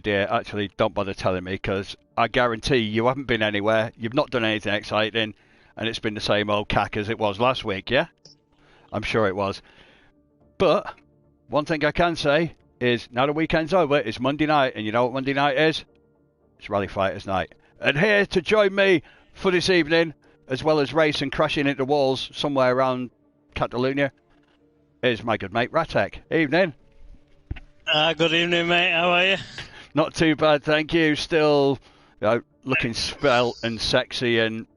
dear, actually, don't bother telling me because I guarantee you haven't been anywhere. You've not done anything exciting, and it's been the same old cack as it was last week. Yeah, I'm sure it was. But one thing I can say is now the weekend's over, it's Monday night, and you know what Monday night is? It's Rally Fighters night. And here to join me for this evening, as well as race and crashing into walls somewhere around Catalonia, is my good mate Ratek. Evening. Good evening, mate. How are you? Not too bad, thank you. Still, looking svelte and sexy, and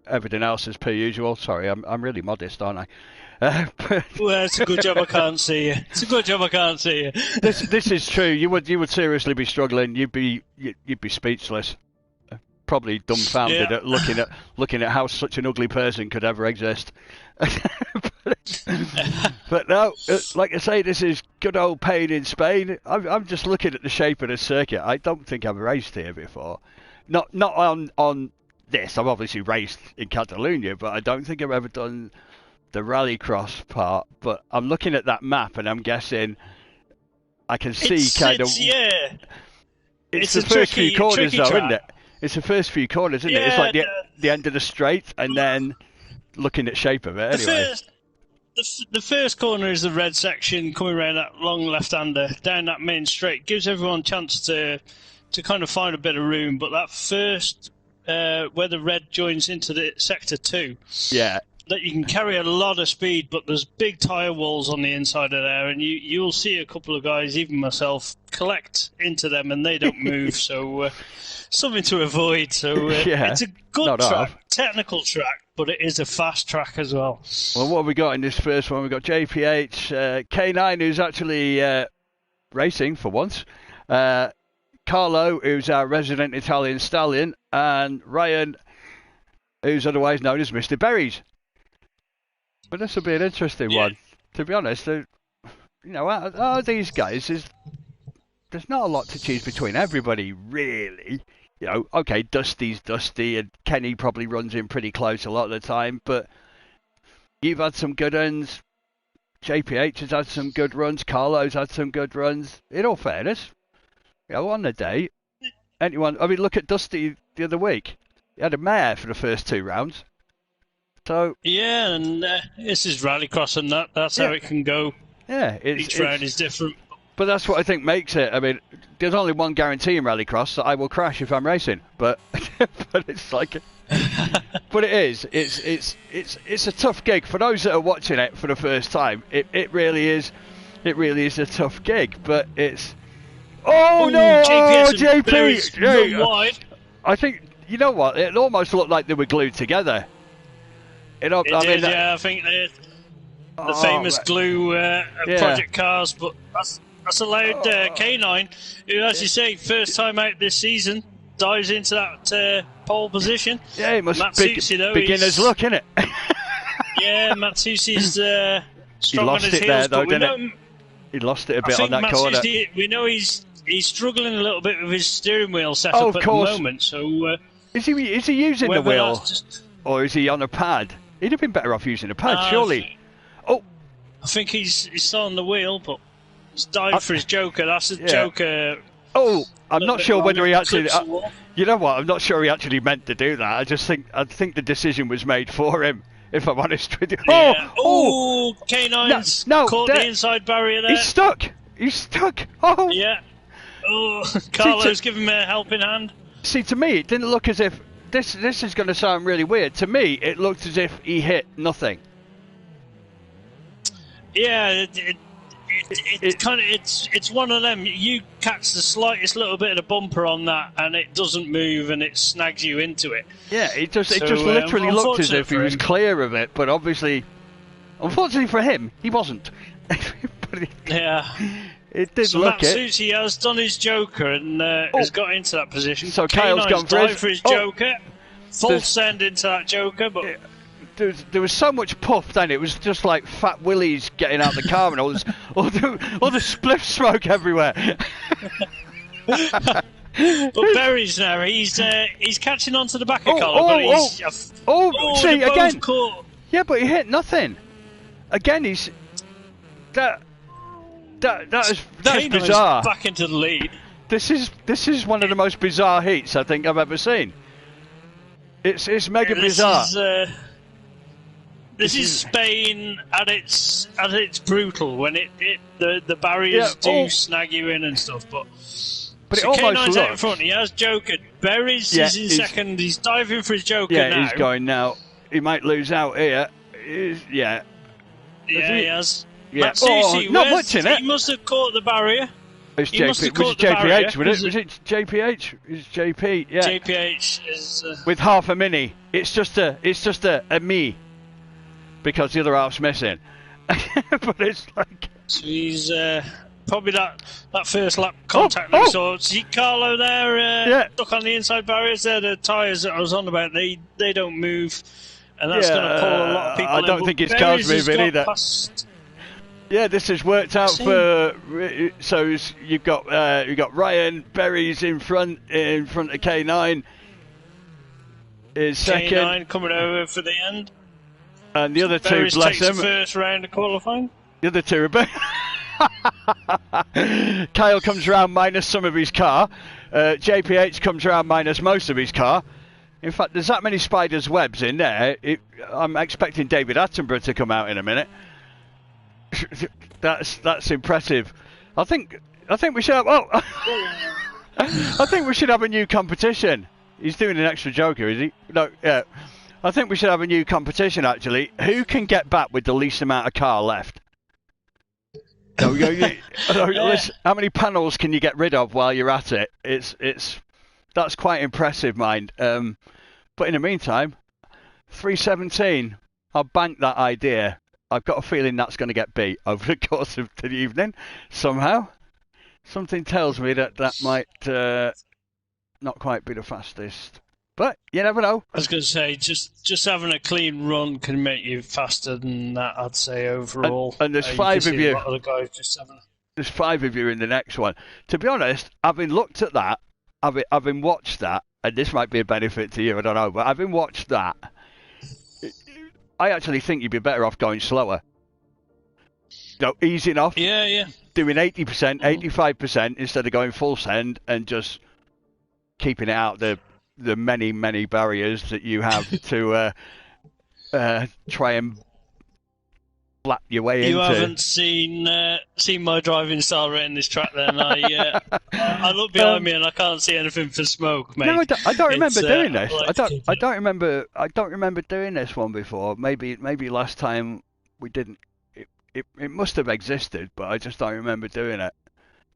everything else as per usual. Sorry, I'm really modest, aren't I? Well, it's a good job I can't see you. It's a good job I can't see you. This is true. You would seriously be struggling. You'd be speechless, probably dumbfounded at looking at how such an ugly person could ever exist. But no, like I say, this is good old pain in Spain. I'm just looking at the shape of the circuit. I don't think I've raced here before. Not on this. I've obviously raced in Catalonia, but I don't think I've ever done the rallycross part. But I'm looking at that map and I'm guessing I can see Yeah. It's the first few corners though, isn't it? It's the first few corners, isn't it? It's like the end of the straight and then looking at shape of it anyway. The first corner is the red section coming around that long left-hander down that main straight. Gives everyone a chance to kind of find a bit of room. But that first, where the red joins into the sector 2, that you can carry a lot of speed, but there's big tyre walls on the inside of there, and you'll see a couple of guys, even myself, collect into them, and they don't move. So something to avoid. So it's a good track, technical track, but it is a fast track as well. Well, what have we got in this first one? We've got JPH, K9, who's actually racing for once, Carlo, who's our resident Italian stallion, and Ryan, who's otherwise known as Mr. Berries. But this will be an interesting one. To be honest, these guys, there's not a lot to choose between everybody, really. Okay, Dusty's Dusty, and Kenny probably runs in pretty close a lot of the time, but you've had some good runs. JPH has had some good runs. Carlo's had some good runs. In all fairness, on the day, look at Dusty the other week. He had a mare for the first 2 rounds. So yeah, and this is rallycross, and that's how it can go. Yeah, each round is different. But that's what I think makes it. I mean, there's only one guarantee in rallycross, that I will crash if I'm racing. But it's like, but it is. It's a tough gig for those that are watching it for the first time. It really is. It really is a tough gig. But it's. Oh no! JP! Wide. I think you know what? It almost looked like they were glued together. I think the famous glue Project Cars, but that's allowed K9, who, as you say, first time out this season, dives into that pole position. Yeah, it must be beginner's luck, innit? Yeah, Matsusi's strong on his heels, though, didn't he lost it a bit on that corner. We know he's struggling a little bit with his steering wheel setup at the moment. So is he using the wheel, or is he on a pad? He'd have been better off using a pad, surely. I think he's still on the wheel, but he's dived for his Joker. That's a Joker. Oh, I'm not sure whether he actually. You know what? I'm not sure he actually meant to do that. I think the decision was made for him. If I'm honest with you. Yeah. Oh, K9's caught the inside barrier there. He's stuck. Oh. Yeah. Oh, Carlo's giving him a helping hand. See, to me, it didn't look as if. This is going to sound really weird. To me, it looked as if he hit nothing. Yeah, it's one of them. You catch the slightest little bit of the bumper on that, and it doesn't move, and it snags you into it. Yeah, it just literally looked as if he was clear of it, but obviously, unfortunately for him, he wasn't. It did look it. Matsusi has done his Joker and has got into that position. So Kyle's gone for his Joker. Full send into that Joker, but there was so much puff then. It was just like Fat Willie's getting out the car and all the spliff smoke everywhere. But Berries now, he's catching on to the back of Colin. See again. Yeah, but he hit nothing. Again, That is bizarre. Back into the lead. This is one of the most bizarre heats I think I've ever seen. It's mega bizarre. This is Spain at its brutal when the barriers snag you in and stuff. But it so almost K9's looks... out in front. He has Joker. Berries is in second. He's diving for his Joker now. Yeah, he's going now. He might lose out here. Yeah, he has. Yeah. Not much in it. He must have caught the barrier. It's JPH, was it JPH? It's JP, yeah. JPH is with half a mini. It's just a me because the other half's missing. But it's like so he's probably that first lap contact that we saw. See Carlo there stuck on the inside barriers there. The tyres that I was on about, they don't move, and that's going to pull a lot of people. I don't think his car's moving either. Yeah, this has worked out for. So you've got Ryan Berries in front of K9. Is second. K9 coming over for the end. And the other Berries two, bless takes him. The first round of qualifying. The other two are. Kyle comes around minus some of his car. JPH comes around minus most of his car. In fact, there's that many spiders' webs in there. I'm expecting David Attenborough to come out in a minute. That's impressive. I think we should have. I think we should have a new competition. He's doing an extra joker, is he? No, yeah. I think we should have a new competition actually. Who can get back with the least amount of car left? Listen, how many panels can you get rid of while you're at it? That's quite impressive, mind. But in the meantime, 317. I'll bank that idea. I've got a feeling that's going to get beat over the course of the evening somehow. Something tells me that might not quite be the fastest, but you never know. I was going to say, just having a clean run can make you faster than that, I'd say, overall. And there's five of you. A lot of the guys just having... There's 5 of you in the next one. To be honest, having looked at that, having watched that, and this might be a benefit to you, I don't know, but having watched that, I actually think you'd be better off going slower. Easing off. Yeah. Doing 80%, 85% instead of going full send and just keeping it out the many, many barriers that you have to try and flap your way into. You haven't seen my driving style right in this track then. I look behind me and I can't see anything for smoke, mate. No, I don't remember doing this. I don't remember doing this one before. Maybe last time we didn't. It must have existed, but I just don't remember doing it.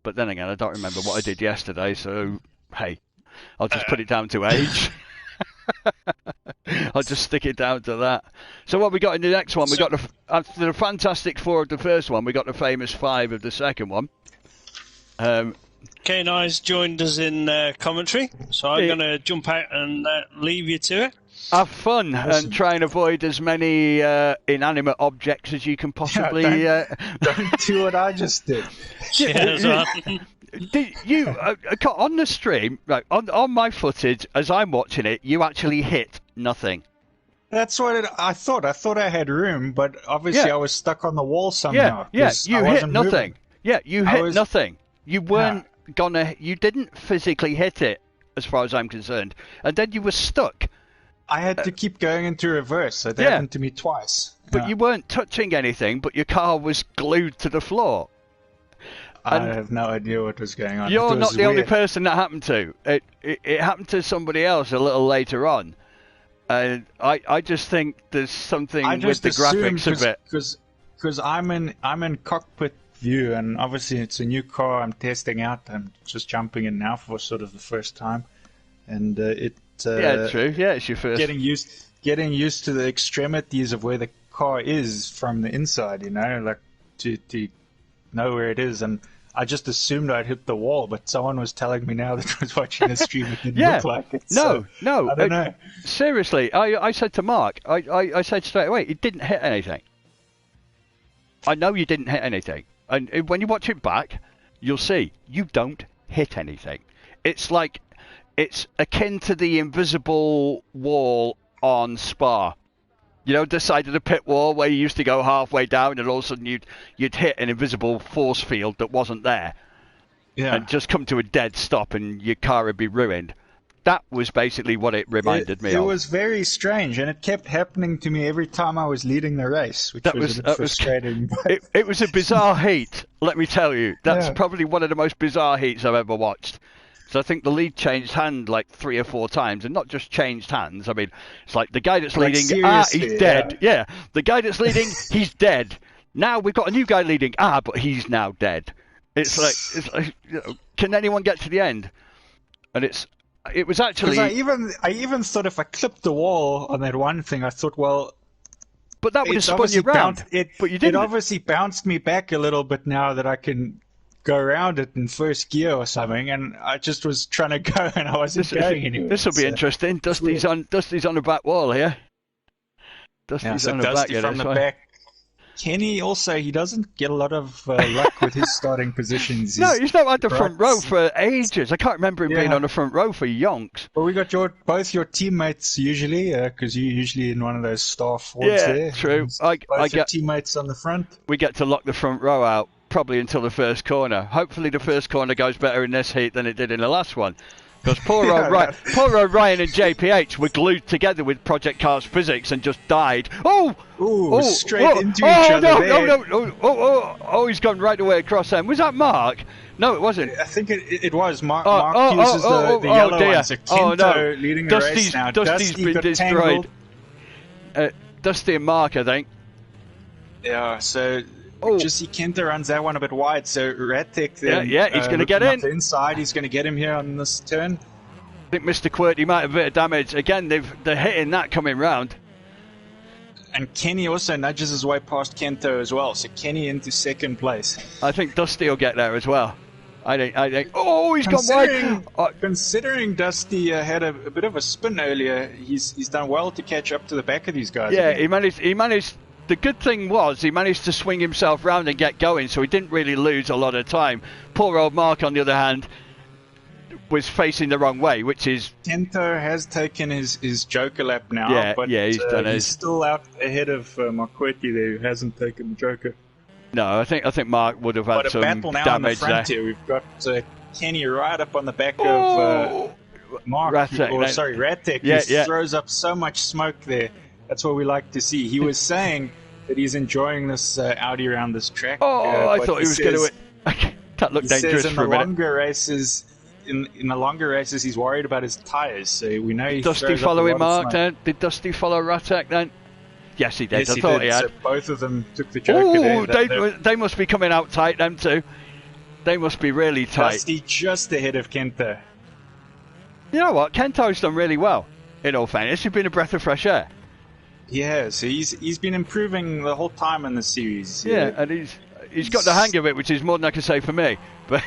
But then again, I don't remember what I did yesterday, so hey, I'll just put it down to age. I'll just stick it down to that. So what we got in the next one? We got after the Fantastic Four of the first one, we got the famous 5 of the second one. K9's joined us in commentary, so I'm going to jump out and leave you to it. Have fun and try and avoid as many inanimate objects as you can possibly. Don't do what I just did. Did you on the stream, right, on my footage as I'm watching it, you actually hit nothing? That's what I thought. I thought I had room, but obviously I was stuck on the wall somehow. Yeah, you hit nothing. Moving. Yeah, you hit nothing. You weren't you didn't physically hit it, as far as I'm concerned, and then you were stuck. I had to keep going into reverse. So that happened to me twice. But you weren't touching anything, but your car was glued to the floor. I have no idea what was going on. You're not the only person that happened to. It happened to somebody else a little later on. And I just think there's something with the graphics of it. Because I'm in cockpit view, and obviously it's a new car I'm testing out. I'm just jumping in now for sort of the first time. And true. Yeah, it's your first. Getting used to the extremities of where the car is from the inside, like to know where it is. And I just assumed I'd hit the wall, but someone was telling me now that was watching the stream it didn't look like it. No, I don't know. Seriously, I said to Mark, I said straight away, it didn't hit anything. I know you didn't hit anything. And when you watch it back, you'll see you don't hit anything. It's like, it's akin to the invisible wall on Spa. The side of the pit wall where you used to go halfway down and all of a sudden you'd hit an invisible force field that wasn't there. and just come to a dead stop and your car would be ruined. That was basically what it reminded me of. It was very strange, and it kept happening to me every time I was leading the race, which was a bit frustrating. It was a bizarre heat, let me tell you. That's probably one of the most bizarre heats I've ever watched. So I think the lead changed hand like 3 or 4 times, and not just changed hands. I mean, it's like the guy that's leading, he's dead. Yeah, the guy that's leading, he's dead. Now we've got a new guy leading, but he's now dead. It's like can anyone get to the end? And it was actually. I even thought if I clipped the wall on that one thing, I thought, well. But that would have spun you round. But you didn't. It obviously bounced me back a little bit now that I can go around it in first gear or something, and I just was trying to go and I wasn't going anywhere. This will be interesting. Dusty's on the back wall here. Dusty's on the back. From the back. Kenny also, he doesn't get a lot of luck with his starting positions. No, he's not on the front row for ages. I can't remember him being on the front row for yonks. Well, we got both your teammates usually, because you're usually in one of those staff wards there. Yeah, true. I get teammates on the front. We get to lock the front row out probably until the first corner. Hopefully the first corner goes better in this heat than it did in the last one. Because poor old Ryan and JPH were glued together with Project Cars Physics and just died. Straight into each other. Oh, he's gone right away across them. Was that Mark? No, it wasn't. I think it was. Mark uses the yellow one. So Kento leading the race now. Dusty's been destroyed. Dusty and Mark, I think. Yeah, so... Just see Kenta runs that one a bit wide, so Ratek then, he's going to get in. The inside, he's going to get him here on this turn. I think Mr. QWERTY might have a bit of damage. Again, they're hitting that coming round. And Kenny also nudges his way past Kento as well, so Kenny into second place. I think Dusty will get there as well. I think. Oh, he's gone wide. Considering Dusty had a bit of a spin earlier, he's done well to catch up to the back of these guys. Yeah, again. He managed. The good thing was he managed to swing himself round and get going, so he didn't really lose a lot of time. Poor old Mark, on the other hand, was facing the wrong way, which is... Kento has taken his Joker lap now, but he's still out ahead of Mark QWERTY there, who hasn't taken the Joker. No, I think Mark would have had some damage there. But a battle now on the front here. We've got Kenny right up on the back of Mark, Ratek, who throws up so much smoke there. That's what we like to see. He was saying that he's enjoying this Audi around this track. I thought he was going to... That looked dangerous for a minute. In the longer races, he's worried about his tyres, so we know he's... Did Dusty follow him, Mark, then? Did Dusty follow Ratek, then? Yes, he did. Yes, I thought he had. So both of them took the Joker there. They must be coming out tight, them two. They must be really tight. Dusty just ahead of Kento. You know what? Kento's done really well, in all fairness. He's been a breath of fresh air. Yeah, so he's been improving the whole time in the series. Yeah, and he's got the hang of it, which is more than I can say for me. But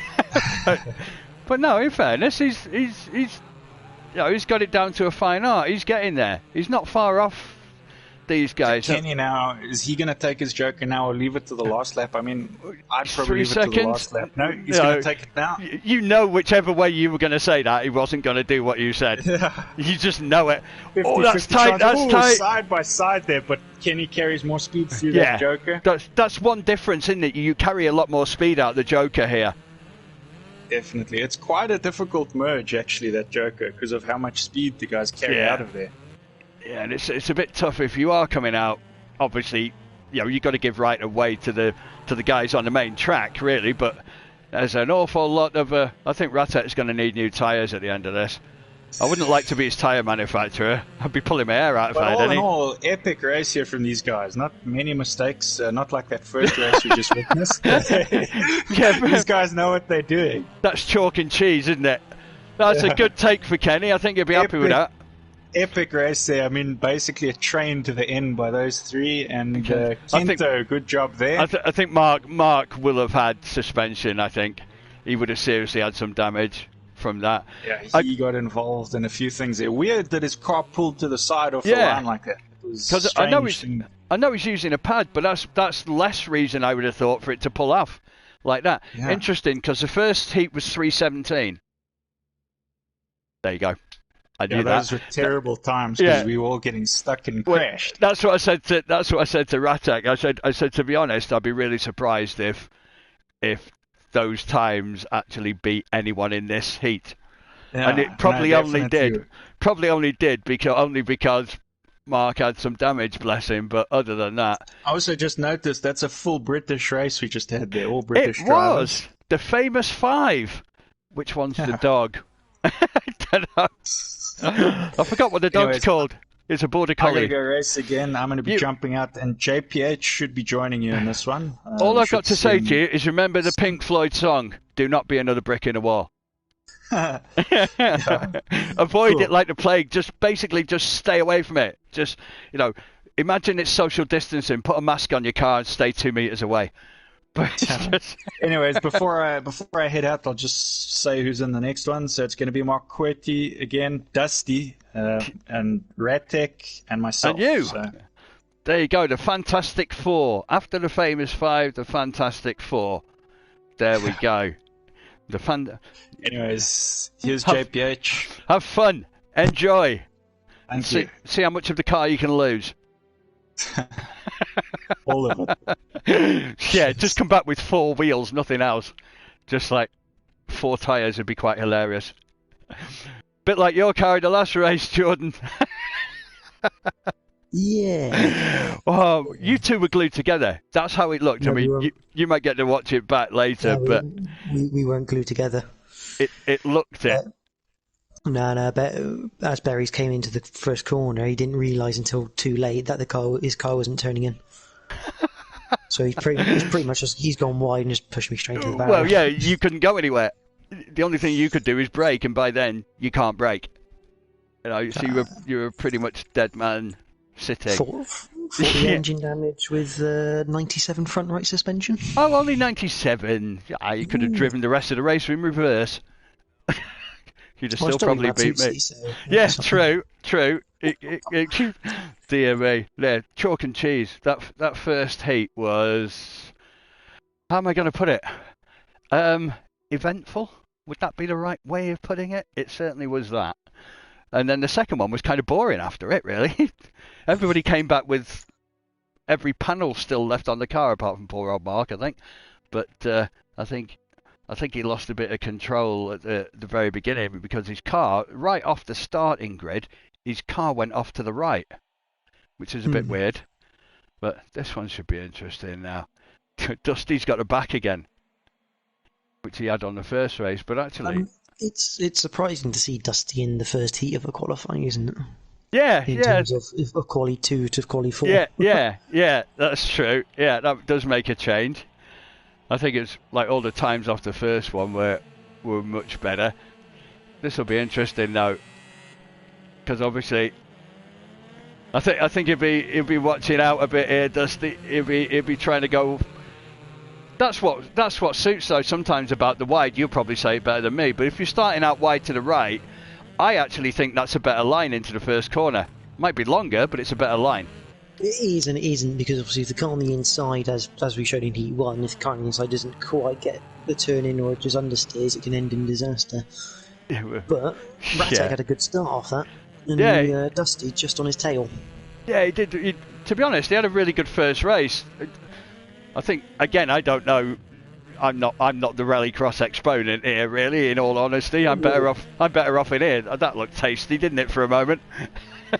but no, in fairness, he's got it down to a fine art. He's getting there. He's not far off these guys. Kenny now, is he going to take his Joker now or leave it to the last lap? I mean, I'd probably leave it to the last lap. No, he's going to take it now. You know, whichever way you were going to say that, he wasn't going to do what you said. You just know it. 50, that's tight. That's tight. Side by side there, but Kenny carries more speed through that Joker. That's one difference, isn't it? You carry a lot more speed out the Joker here. Definitely. It's quite a difficult merge, actually, that Joker, because of how much speed the guys carry out of there. Yeah, and it's a bit tough if you are coming out. Obviously, you've got to give right away to the guys on the main track, really. But there's an awful lot of. I think Ratek's going to need new tyres at the end of this. I wouldn't like to be his tyre manufacturer. I'd be pulling my hair out if I had any. All in all, epic race here from these guys. Not many mistakes. Not like that first race we just witnessed. These guys know what they're doing. That's chalk and cheese, isn't it? That's a good take for Kenny. I think he'll be happy with that. Epic race there. I mean, basically a train to the end by those three. And Kento, good job there. I think Mark will have had suspension. I think he would have seriously had some damage from that. Yeah, he got involved in a few things there. Weird that his car pulled to the side off the line like that. Because I know he's using a pad, but that's less reason I would have thought for it to pull off like that. Yeah. Interesting, because the first heat was 3:17. There you go. I knew those were terrible times because we were all getting stuck and crashed. That's what I said to Ratek. I said to be honest, I'd be really surprised if those times actually beat anyone in this heat. Yeah, And it probably no, only definitely. did. Probably only did because Mark had some damage, bless him. But other than that, I also just noticed that's a full British race we just had there, all it British drivers. was the famous 5. Which one's the dog? I don't know. I forgot what the dog's Anyways, called. It's a border I gotta collie. go race again. I'm gonna be jumping out, and JPH should be joining you in this one. All We I've got should to say see to you is remember the Pink Floyd song, "Do not be another brick in a wall." him. Avoid Cool. it like the plague. Just stay away from it. Just, imagine it's social distancing. Put a mask on your car and stay 2 meters away. But it's just... Anyways, before I head out, I'll just say who's in the next one. So it's going to be Mark Quirty again, Dusty, and Ratek, and myself. And you. So. There you go, the Fantastic Four. After the famous 5, the Fantastic Four. There we go. Anyways, here's JPH. Have fun, enjoy, and Thank you. see how much of the car you can lose. All of it. Yeah, just come back with 4 wheels, nothing else. Just like 4 tyres would be quite hilarious. Bit like your car in the last race, Jordan. Yeah. Oh, you two were glued together. That's how it looked. No, I we mean, weren't. you might get to watch it back later, No, but we weren't glued together. it looked it. No. But as Berries came into the first corner, he didn't realise until too late that his car wasn't turning in. So he's pretty much just he's gone wide and just pushed me straight into the barrier. Well, yeah, you couldn't go anywhere. The only thing you could do is brake, and by then you can't brake. So you were pretty much dead man sitting. 40 engine damage with 97 front right suspension. Oh, only 97. Yeah, you could have driven the rest of the race in reverse. You'd have still probably beat me. Yeah, true. Dear me. Yeah, chalk and cheese. That first heat was... How am I going to put it? Eventful? Would that be the right way of putting it? It certainly was that. And then the second one was kind of boring after it, really. Everybody came back with every panel still left on the car, apart from poor old Mark, I think. But I think he lost a bit of control at the very beginning because his car, right off the starting grid, his car went off to the right, which is a bit weird. But this one should be interesting now. Dusty's got a back again, which he had on the first race, but actually... It's surprising to see Dusty in the first heat of a qualifying, isn't it? Yeah, in terms of quali 2 to quali 4. Yeah, that's true. Yeah, that does make a change. I think it's like all the times off the first one were much better. This will be interesting though, because obviously, I think he'll be watching out a bit here, Dusty. He'll be trying to go. That's what suits though sometimes about the wide. You'll probably say it better than me, but if you're starting out wide to the right, I actually think that's a better line into the first corner. Might be longer, but it's a better line. It is and it isn't, because obviously if the car on the inside, as we showed in Heat 1, if the car on the inside doesn't quite get the turn in or it just understeers, it can end in disaster. But Ratek had a good start off that, and Dusty just on his tail. Yeah, he did. To be honest, he had a really good first race. I think, again, I don't know. I'm not the rallycross exponent here, really. In all honesty, I'm better off in here. That looked tasty, didn't it, for a moment?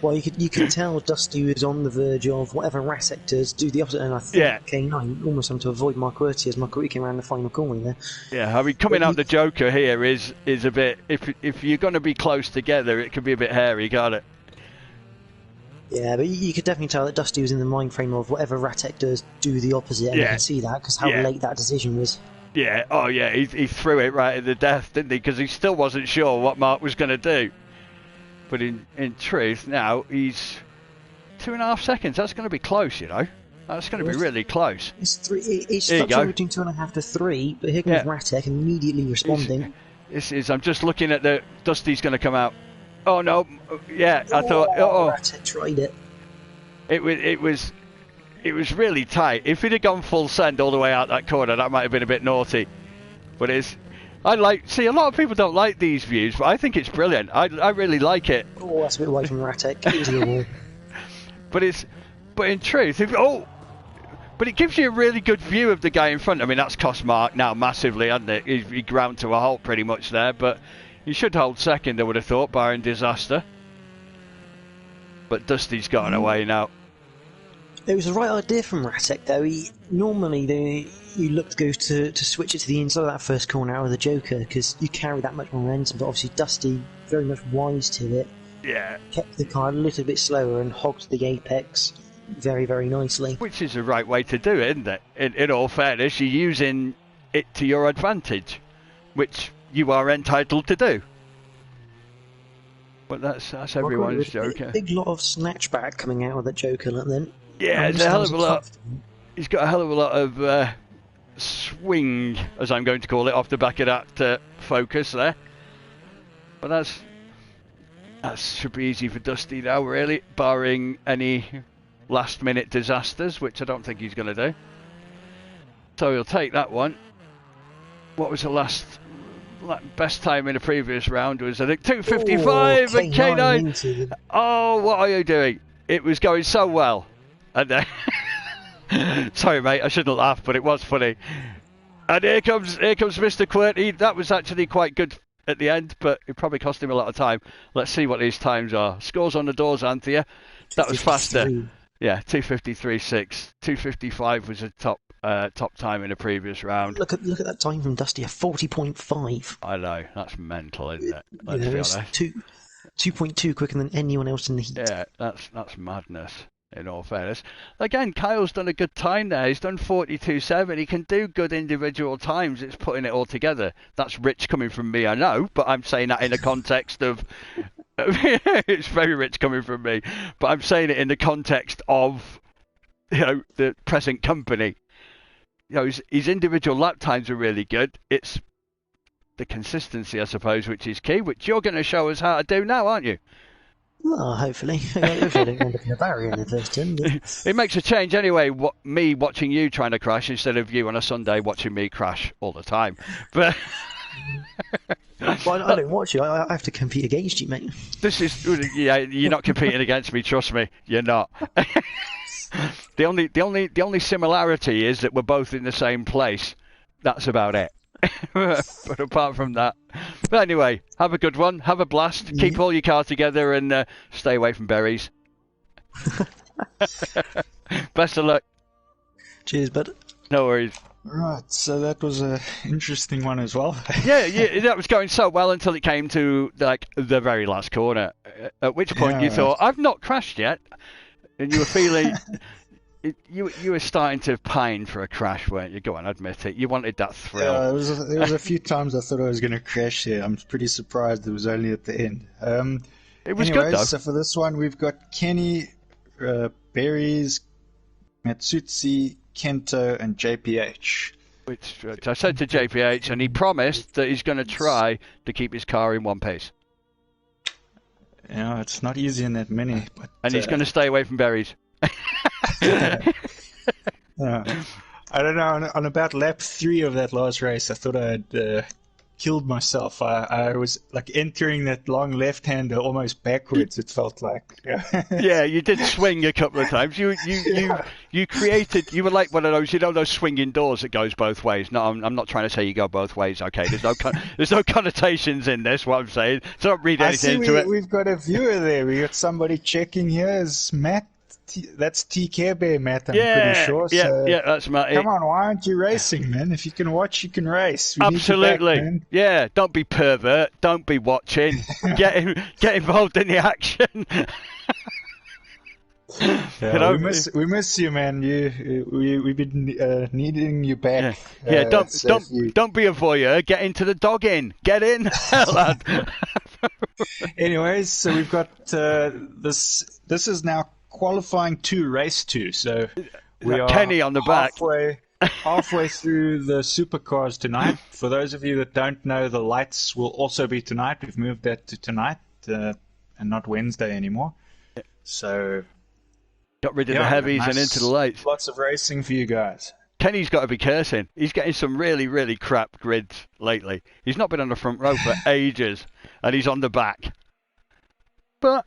Well, you could tell Dusty was on the verge of whatever Ratek does, do the opposite, and I think K9 almost having to avoid Mark Quirty as Mark Quirty came around the final corner there. Yeah, I mean, coming out the Joker here is a bit. If you're going to be close together, it can be a bit hairy, can't it? Yeah, but you could definitely tell that Dusty was in the mind frame of whatever Ratek does, do the opposite, and you can see that because how late that decision was. Yeah, oh yeah, he threw it right at the death, didn't he? Because he still wasn't sure what Mark was going to do. But in truth, now he's 2.5 seconds. That's going to be close, you know. That's going to be really close. It's fluctuating between 2.5 to 3, but here comes Ratek immediately responding. I'm just looking at the Dusty's going to come out. Oh no, yeah, I thought. Ratek tried it. It was really tight. If he'd have gone full send all the way out that corner, that might have been a bit naughty. But a lot of people don't like these views, but I think it's brilliant. I really like it. Oh, that's a bit away from Ratek. It was a good wall. But in truth, But it gives you a really good view of the guy in front. I mean, that's cost Mark now massively, hasn't it? He ground to a halt pretty much there, but he should hold second, I would have thought, barring disaster. But Dusty's gotten away now. It was the right idea from Ratek, though. You look to go to switch it to the inside of that first corner out of the Joker, because you carry that much momentum, but obviously Dusty, very much wise to it, kept the car a little bit slower and hogged the apex very, very nicely. Which is the right way to do it, isn't it? In all fairness, you're using it to your advantage, which you are entitled to do. But that's everyone's Joker. Big lot of snatchback coming out of the Joker then. Yeah, it's a hell of a lot. He's got a hell of a lot of swing, as I'm going to call it, off the back of that Focus there. But that should be easy for Dusty now, really, barring any last-minute disasters, which I don't think he's going to do. So he'll take that one. What was the best time in the previous round was, I think, 2:55 and K9. Oh, what are you doing? It was going so well. And then, sorry, mate, I shouldn't laugh, but it was funny. And here comes Mr. QWERTY. That was actually quite good at the end, but it probably cost him a lot of time. Let's see what these times are. Scores on the doors, Anthea. That was faster. Yeah, 2:53.6. 2:55 was a top time in the previous round. Look at that time from Dusty, a 40.5. I know, that's mental, isn't it? Let's be honest. 2.2 quicker than anyone else in the heat. Yeah, that's madness. In all fairness, again, Kyle's done a good time there. He's done 42.7. He can do good individual times. It's putting it all together. That's rich coming from me, I know, but I'm saying that in the context of. It's very rich coming from me, but I'm saying it in the context of, the present company. His individual lap times are really good. It's the consistency, I suppose, which is key, which you're going to show us how to do now, aren't you? Well, hopefully. Hopefully I don't end up in a barrier in the first turn. But... It makes a change anyway, me watching you trying to crash instead of you on a Sunday watching me crash all the time. But well, I don't watch you. I have to compete against you, mate. You're not competing against me, trust me. You're not. The only similarity is that we're both in the same place. That's about it. But apart from that, but anyway, have a good one, have a blast, keep all your car together, and stay away from berries. Best of luck. Cheers, bud. No worries. Right, so that was an interesting one as well. yeah, that was going so well until it came to the very last corner, at which point you thought, I've not crashed yet, and you were feeling. You were starting to pine for a crash, weren't you? Go on, admit it. You wanted that thrill. Yeah, there was a few times I thought I was going to crash here. I'm pretty surprised it was only at the end. It was good, though. So for this one, we've got Kenny, Berries, Matsutsi, Kento, and JPH. Which I said to JPH, and he promised that he's going to try to keep his car in one piece. Yeah, it's not easy in that many. But, and he's going to stay away from berries. I don't know. On about lap 3 of that last race, I thought I had killed myself. I was entering that long left-hander almost backwards. It felt like. Yeah, you did swing a couple of times. You created. You were like one of those. Those swinging doors that goes both ways. No, I'm not trying to say you go both ways. Okay, there's no connotations in this. What I'm saying. So don't read anything into it. We've got a viewer there. We got somebody checking here. Is Matt? That's TK Bear, Matt, I'm pretty sure. Yeah, that's Matt. Come on, why aren't you racing, man? If you can watch, you can race. We Absolutely. Need you back, man. Yeah, don't be pervert. Don't be watching. Get involved in the action. Yeah, we miss you, man. We've been needing you back. Yeah, don't be a voyeur. Get into the dog in. Get in, lad. Anyways, so we've got this. This is now qualifying 2, race 2. So we are Kenny on the back. Halfway through the supercars tonight. For those of you that don't know, the lights will also be tonight. We've moved that to tonight and not Wednesday anymore. So got rid of the heavies and into the lights. Lots of racing for you guys. Kenny's got to be cursing. He's getting some really, really crap grids lately. He's not been on the front row for ages, and he's on the back. But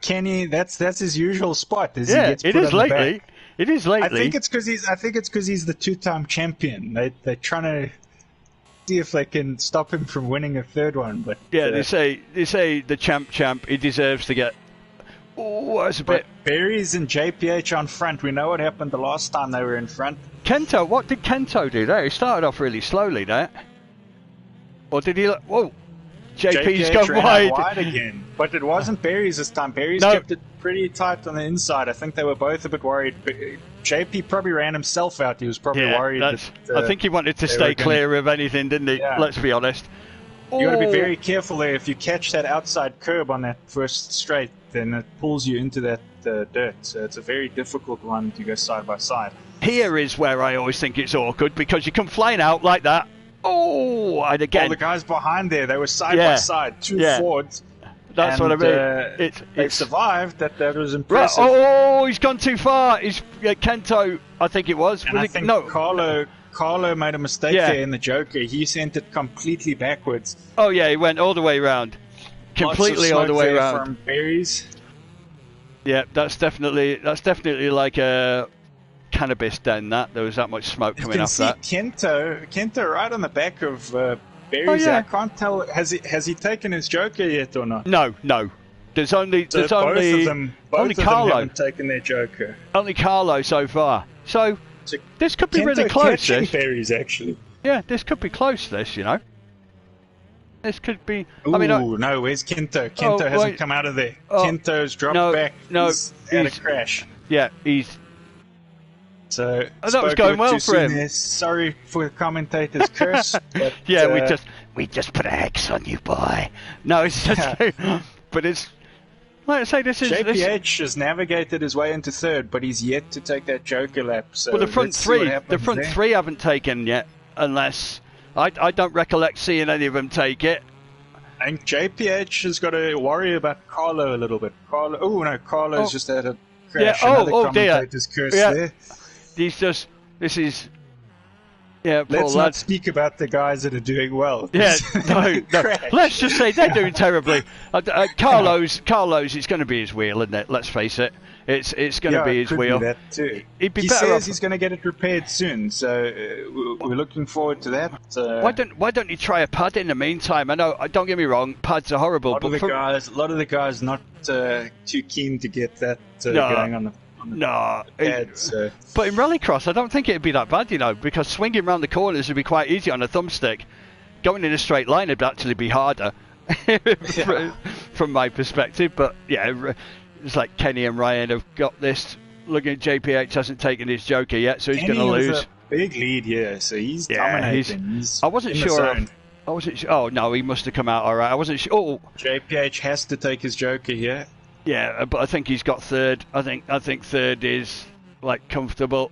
Kenny, that's his usual spot. It is lately. It is lately. I think it's because he's the two-time champion. They're trying to see if they can stop him from winning a third one. But yeah, they say the champ. He deserves to get. Oh, that's a bit. Berries and JPH on front. We know what happened the last time they were in front. Kento, what did Kento do there? He started off really slowly there. Or did he? Whoa. JP's gone wide again. But it wasn't Berries this time. Berries kept it pretty tight on the inside. I think they were both a bit worried. But JP probably ran himself out. He was probably worried. I think he wanted to stay clear of anything, didn't he? Yeah. Let's be honest. You got to be very careful there. If you catch that outside curb on that first straight, then it pulls you into that dirt. So it's a very difficult one to go side by side. Here is where I always think it's awkward because you come flying out like that. Oh, and again. All the guys behind there, they were side by side, two Fords. That's what I mean. They survived. That was impressive. Right. Oh, he's gone too far. He's Kento, I think it was. And I think Carlo made a mistake there in the Joker. He sent it completely backwards. Oh yeah, he went all the way around. Completely all the way around. From Berries. Yeah, that's definitely like a cannabis den. There was that much smoke coming off that. Kento right on the back of Berries. I can't tell. Has he taken his Joker yet or not? No. There's only both of them haven't taken their Joker. Only Carlo so far. So this could be really close. Berries actually. Yeah, this could be close. This, you know. This could be. Ooh, no, where's Kento? Kento hasn't come out of there. Kento's dropped back. He's had a crash. Yeah, he's. So that was going well for him. There. Sorry for the commentator's curse. But, yeah, we just put a hex on you, boy. No, it's just. But it's. Like I say, this is. JPH has navigated his way into third, but he's yet to take that Joker lap. So well, the front three haven't taken yet, unless. I don't recollect seeing any of them take it. I think JPH has got to worry about Carlo a little bit. Carlo's just had a crash. Yeah. Another commentator's curse there. This is. Yeah, let's not speak about the guys that are doing well. Yeah, no. Let's just say they're doing terribly. Carlo's, it's going to be his wheel, isn't it? Let's face it. It's going to be his wheel. That too. He says he's going to get it repaired soon, so we're looking forward to that. Why don't you try a pad in the meantime? I know. Don't get me wrong, pads are horrible. A lot of the guys not too keen to get that going on the. But in rallycross, I don't think it'd be that bad, you know, because swinging around the corners would be quite easy on a thumbstick. Going in a straight line would actually be harder, from my perspective. But yeah, it's like Kenny and Ryan have got this. Looking at JPH hasn't taken his Joker yet, so he's going to lose. A big lead here, so he's dominating. I wasn't sure. Oh no, he must have come out all right. I wasn't sure. Oh, JPH has to take his Joker here. Yeah, but I think he's got third. I think third is like comfortable.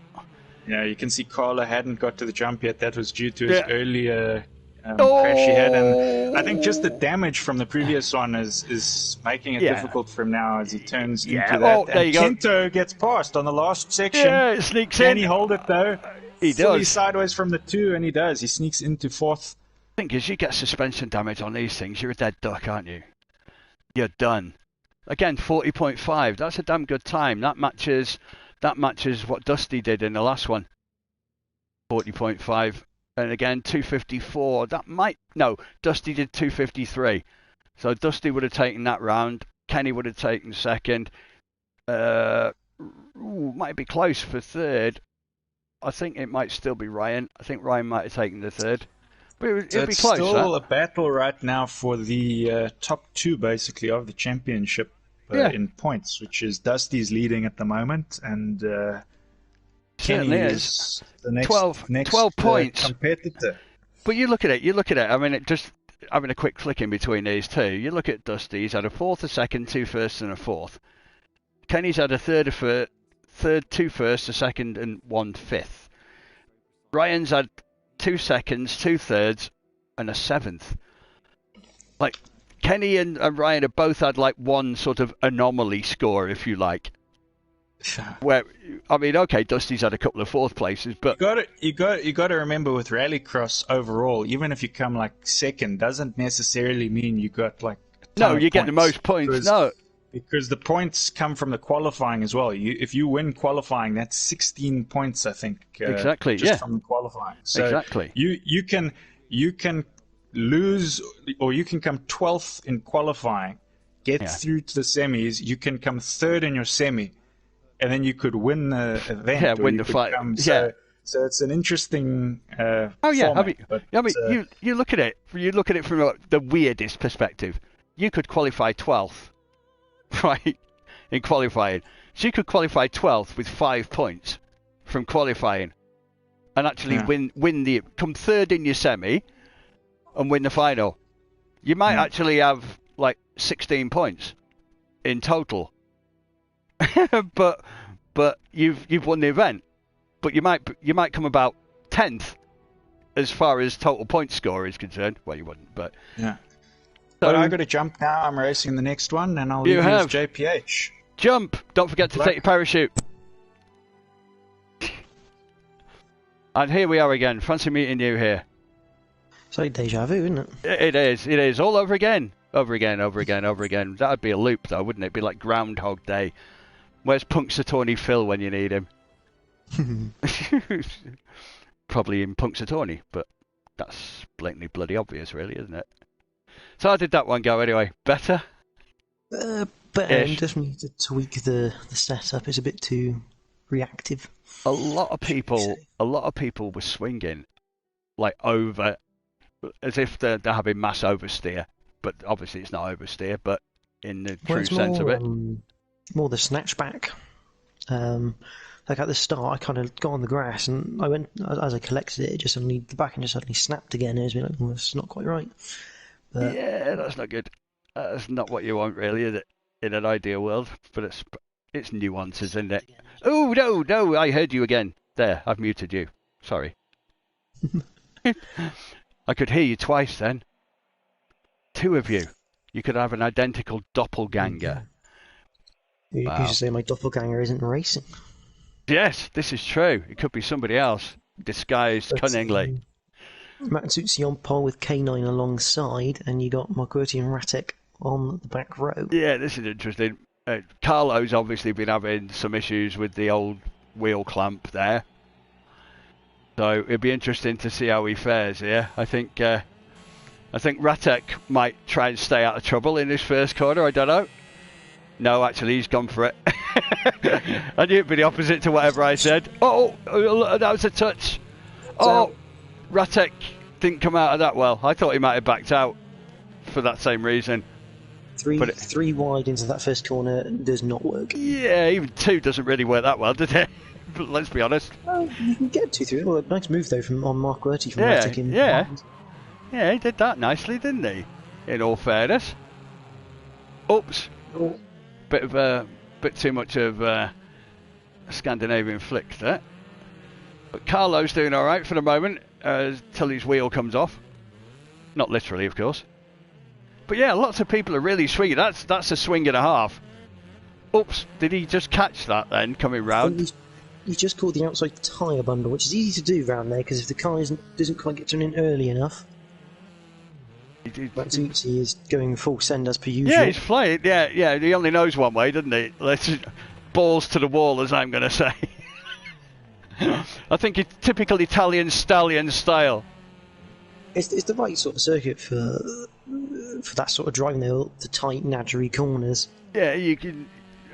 Yeah, you can see Carlo hadn't got to the jump yet. That was due to his earlier crash he had, and I think just the damage from the previous one is making it difficult for him now as he turns into that. Oh, there you go. Kento gets past on the last section. Yeah, it sneaks in. Can he hold it though? He Fully does. Sideways from the 2, and he does. He sneaks into fourth. The thing is, you get suspension damage on these things, you're a dead duck, aren't you? You're done. Again, 40.5. That's a damn good time. That matches what Dusty did in the last one. 40.5. And again, 254. Dusty did 253. So Dusty would have taken that round. Kenny would have taken second. Might be close for third. I think it might still be Ryan. I think Ryan might have taken the third. But it'd be close. It's still a battle right now for the top 2, basically, of the championship in points, which is Dusty's leading at the moment, and Kenny is the next 12 points competitor. But you look at it. I mean, just having a quick flick in between these two. You look at Dusty. He's had a fourth, a second, 2 firsts, and a fourth. Kenny's had a third, 2 firsts, a second, and 1 fifth. Ryan's had 2 seconds, 2 thirds, and a 7th. Like, Kenny and Ryan have both had like one sort of anomaly score, if you like. Where, I mean, okay, Dusty's had a couple of 4th places, but you got to remember with rallycross overall, even if you come like second, doesn't necessarily mean you got like you get the most points. No, Because the points come from the qualifying as well. If you win qualifying, that's 16 points, I think. Exactly. Just from the qualifying. So exactly. You can lose, or you can come 12th in qualifying, get through to the semis. You can come third in your semi, and then you could win the event. Yeah, win the fight. So it's an interesting. Format, you look at it. You look at it from the weirdest perspective. You could qualify 12th, right, in qualifying. So you could qualify 12th with 5 points from qualifying, and actually come third in your semi, and win the final. You might actually have like 16 points in total, but you've won the event. But you might come about 10th as far as total point score is concerned. Well, you wouldn't, but yeah. So, but I got to jump now. I'm racing the next one, and I'll leave you as JPH. Jump! Don't forget to take your parachute. And here we are again. Fancy meeting you here. It's like deja vu, isn't it? It is. It is all over again. Over again. That'd be a loop, though, wouldn't it? It'd be like Groundhog Day. Where's Punxsutawney Phil when you need him? Probably in Punxsutawney, but that's blatantly bloody obvious, really, isn't it? So how did that one go anyway? Better? Better. Just need to tweak the setup. It's a bit too reactive. A lot of people were swinging like over, as if they're having mass oversteer, but obviously it's not oversteer, but in the true sense of it. More the snatchback. Like at the start, I kind of got on the grass, and I went as I collected it. Just suddenly the back end just suddenly snapped again. It was like, well, it's not quite right. But yeah, that's not good. That's not what you want, really, is it? In an ideal world, but it's nuances, isn't it? Oh no! I heard you again. There, I've muted you. Sorry. I could hear you twice then. Two of you. You could have an identical doppelganger. You should say my doppelganger isn't racing. Yes, this is true. It could be somebody else, disguised cunningly. Matsutsi on pole with K9 alongside, and you got McQuartie and Ratek on the back row. Yeah, this is interesting. Carlo's obviously been having some issues with the old wheel clamp there. So it'd be interesting to see how he fares here. I think Ratek might try and stay out of trouble in his first corner. I don't know. No, actually, he's gone for it. I knew it'd be the opposite to whatever I said. Oh, that was a touch. Oh, Ratek didn't come out of that well. I thought he might have backed out for that same reason. Three wide into that first corner does not work. Yeah, even two doesn't really work that well, does it? Let's be honest. Well, you can get 2-3. Well, nice move though on McQuartie from Ratek. Yeah, he did that nicely, didn't he? In all fairness. Oops. Oh. Bit too much of a Scandinavian flick there. But Carlo's doing all right for the moment till his wheel comes off. Not literally, of course. But yeah, lots of people are really swinging. That's a swing and a half. Oops, did he just catch that then coming round? He's just caught the outside tyre bundle, which is easy to do round there because if the car doesn't quite get turned in early enough. Matsutsi is going full send as per usual. Yeah, he's flying. Yeah, he only knows one way, doesn't he? Balls to the wall, as I'm going to say. I think it's typical Italian stallion style. It's the right sort of circuit for that sort of driving the tight, natchery corners. Yeah, you can.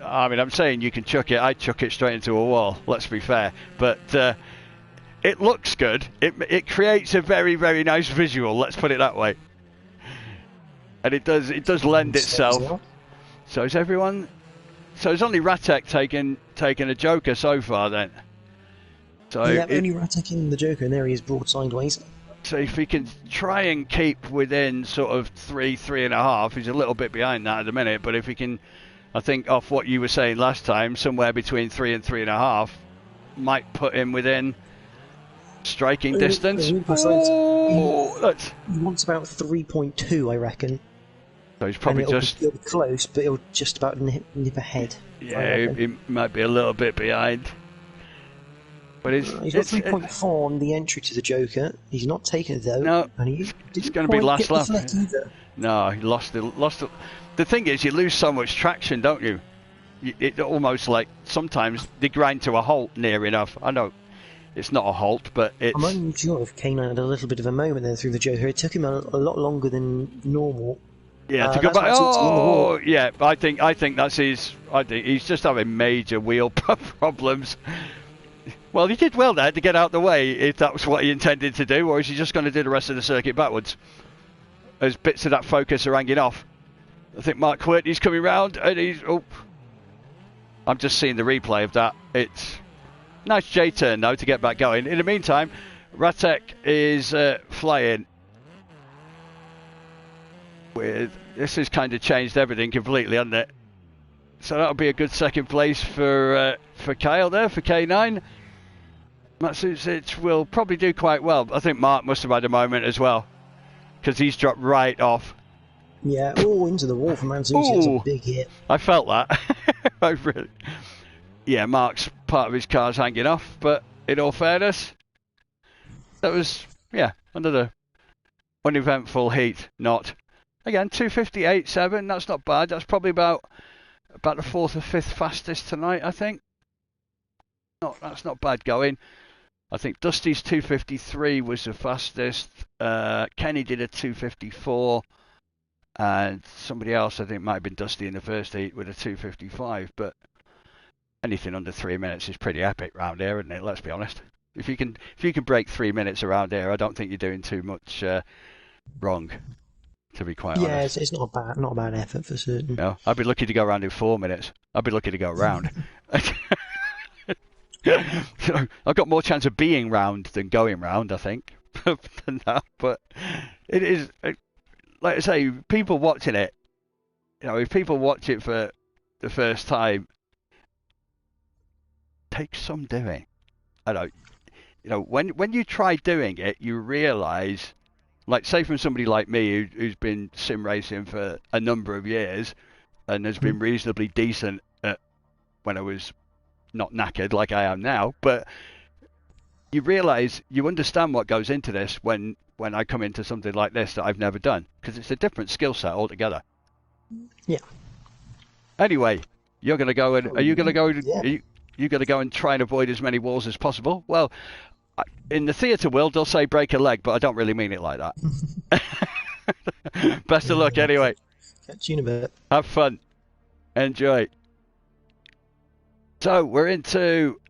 I mean, I'm saying you can chuck it. I'd chuck it straight into a wall. Let's be fair, but it looks good. It creates a very, very nice visual. Let's put it that way. And it does lend itself. So is everyone? So it's only Ratek taking a joker so far then. So yeah, only Ratek in the joker, and there he is broad sideways. So if he can try and keep within sort of 3.5, he's a little bit behind that at the minute. But if he can, I think off what you were saying last time, somewhere between 3 and 3.5 might put him within striking distance. He wants about 3.2, I reckon. So he's probably it'll be close, but it'll just about nip ahead. Yeah, he might be a little bit behind. But he's got 3.4 on the entry to the Joker. He's not taken it though. No, and he it's going to be last lap. Either. No, he lost it. The thing is, you lose so much traction, don't you? It almost like sometimes they grind to a halt near enough. I know it's not a halt, but it's. I'm unsure if K9 had a little bit of a moment there through the Joker. It took him a lot longer than normal. Yeah, to go back. Oh, yeah. I think that's his. I think he's just having major wheel problems. Well, he did well there to get out the way, if that was what he intended to do, or is he just going to do the rest of the circuit backwards? As bits of that focus are hanging off. I think Mark Quirtney's coming round, and he's... Oh. I'm just seeing the replay of that. It's nice J-turn, though, to get back going. In the meantime, Ratek is flying with... This has kind of changed everything completely, hasn't it? So that'll be a good second place for Kyle there, for K9. Matsucic will probably do quite well. I think Mark must have had a moment as well, because he's dropped right off. Yeah, into the wall from Matsucic. It's a big hit. I felt that. Yeah, Mark's part of his car's hanging off, but in all fairness, that was, another uneventful heat. Not. Again, 2:58.7, that's not bad. That's probably about the fourth or fifth fastest tonight, I think. That's not bad going. I think Dusty's 2:53 was the fastest. Kenny did a 2:54, and somebody else, I think, might have been Dusty in the first heat with a 2:55. But anything under 3 minutes is pretty epic round here, isn't it? Let's be honest. If you can break 3 minutes around here, I don't think you're doing too much wrong. To be quite honest. Yeah, it's not a bad effort for certain. No, I'd be lucky to go around in 4 minutes. I'd be lucky to go round. I've got more chance of being round than going round, I think, than that. But it is, like I say, people watching it. If people watch it for the first time, it takes some doing. I know. When you try doing it, you realise, like, say from somebody like me who's been sim racing for a number of years and has been reasonably decent at when I was not knackered like I am now, but you realise, you understand what goes into this when I come into something like this that I've never done, because it's a different skill set altogether. Yeah. Anyway, you're going to go and are you going to go? Yeah. Are you going to go and try and avoid as many walls as possible? Well, in the theatre world, they'll say break a leg, but I don't really mean it like that. Best of luck anyway. Catch you in a bit. Have fun. Enjoy. So we're into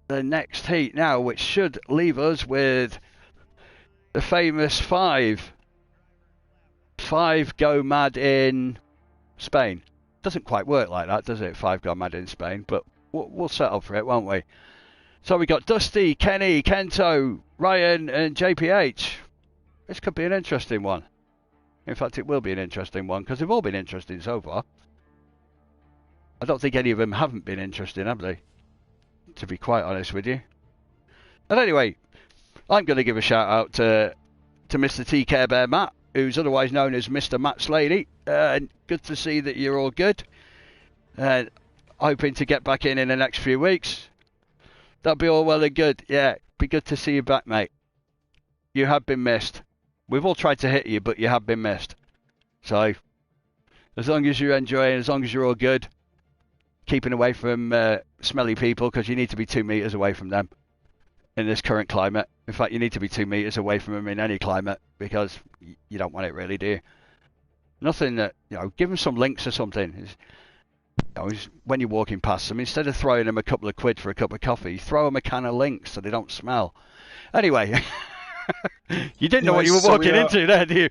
the next heat now, which should leave us with the famous five. Five go mad in Spain. Doesn't quite work like that, does it? Five go mad in Spain, but we'll settle for it, won't we? So we got Dusty, Kenny, Kento, Ryan, and JPH. This could be an interesting one. In fact, it will be an interesting one, because they've all been interesting so far. I don't think any of them haven't been interesting, have they? To be quite honest with you. And anyway, I'm going to give a shout out to Mr. T Care Bear Matt, who's otherwise known as Mr. Matt Slaney. Good to see that you're all good. Hoping to get back in the next few weeks. That'll be all well and good. Yeah, be good to see you back, mate. You have been missed. We've all tried to hit you, but you have been missed. So, as long as you're enjoying, as long as you're all good, keeping away from smelly people, because you need to be 2 meters away from them in this current climate. In fact, you need to be 2 meters away from them in any climate, because you don't want it really, do you? Nothing that, give them some links or something. When you're walking past them, instead of throwing them a couple of quid for a cup of coffee, throw them a can of links so they don't smell. Anyway, you didn't know what you were walking into there, do you?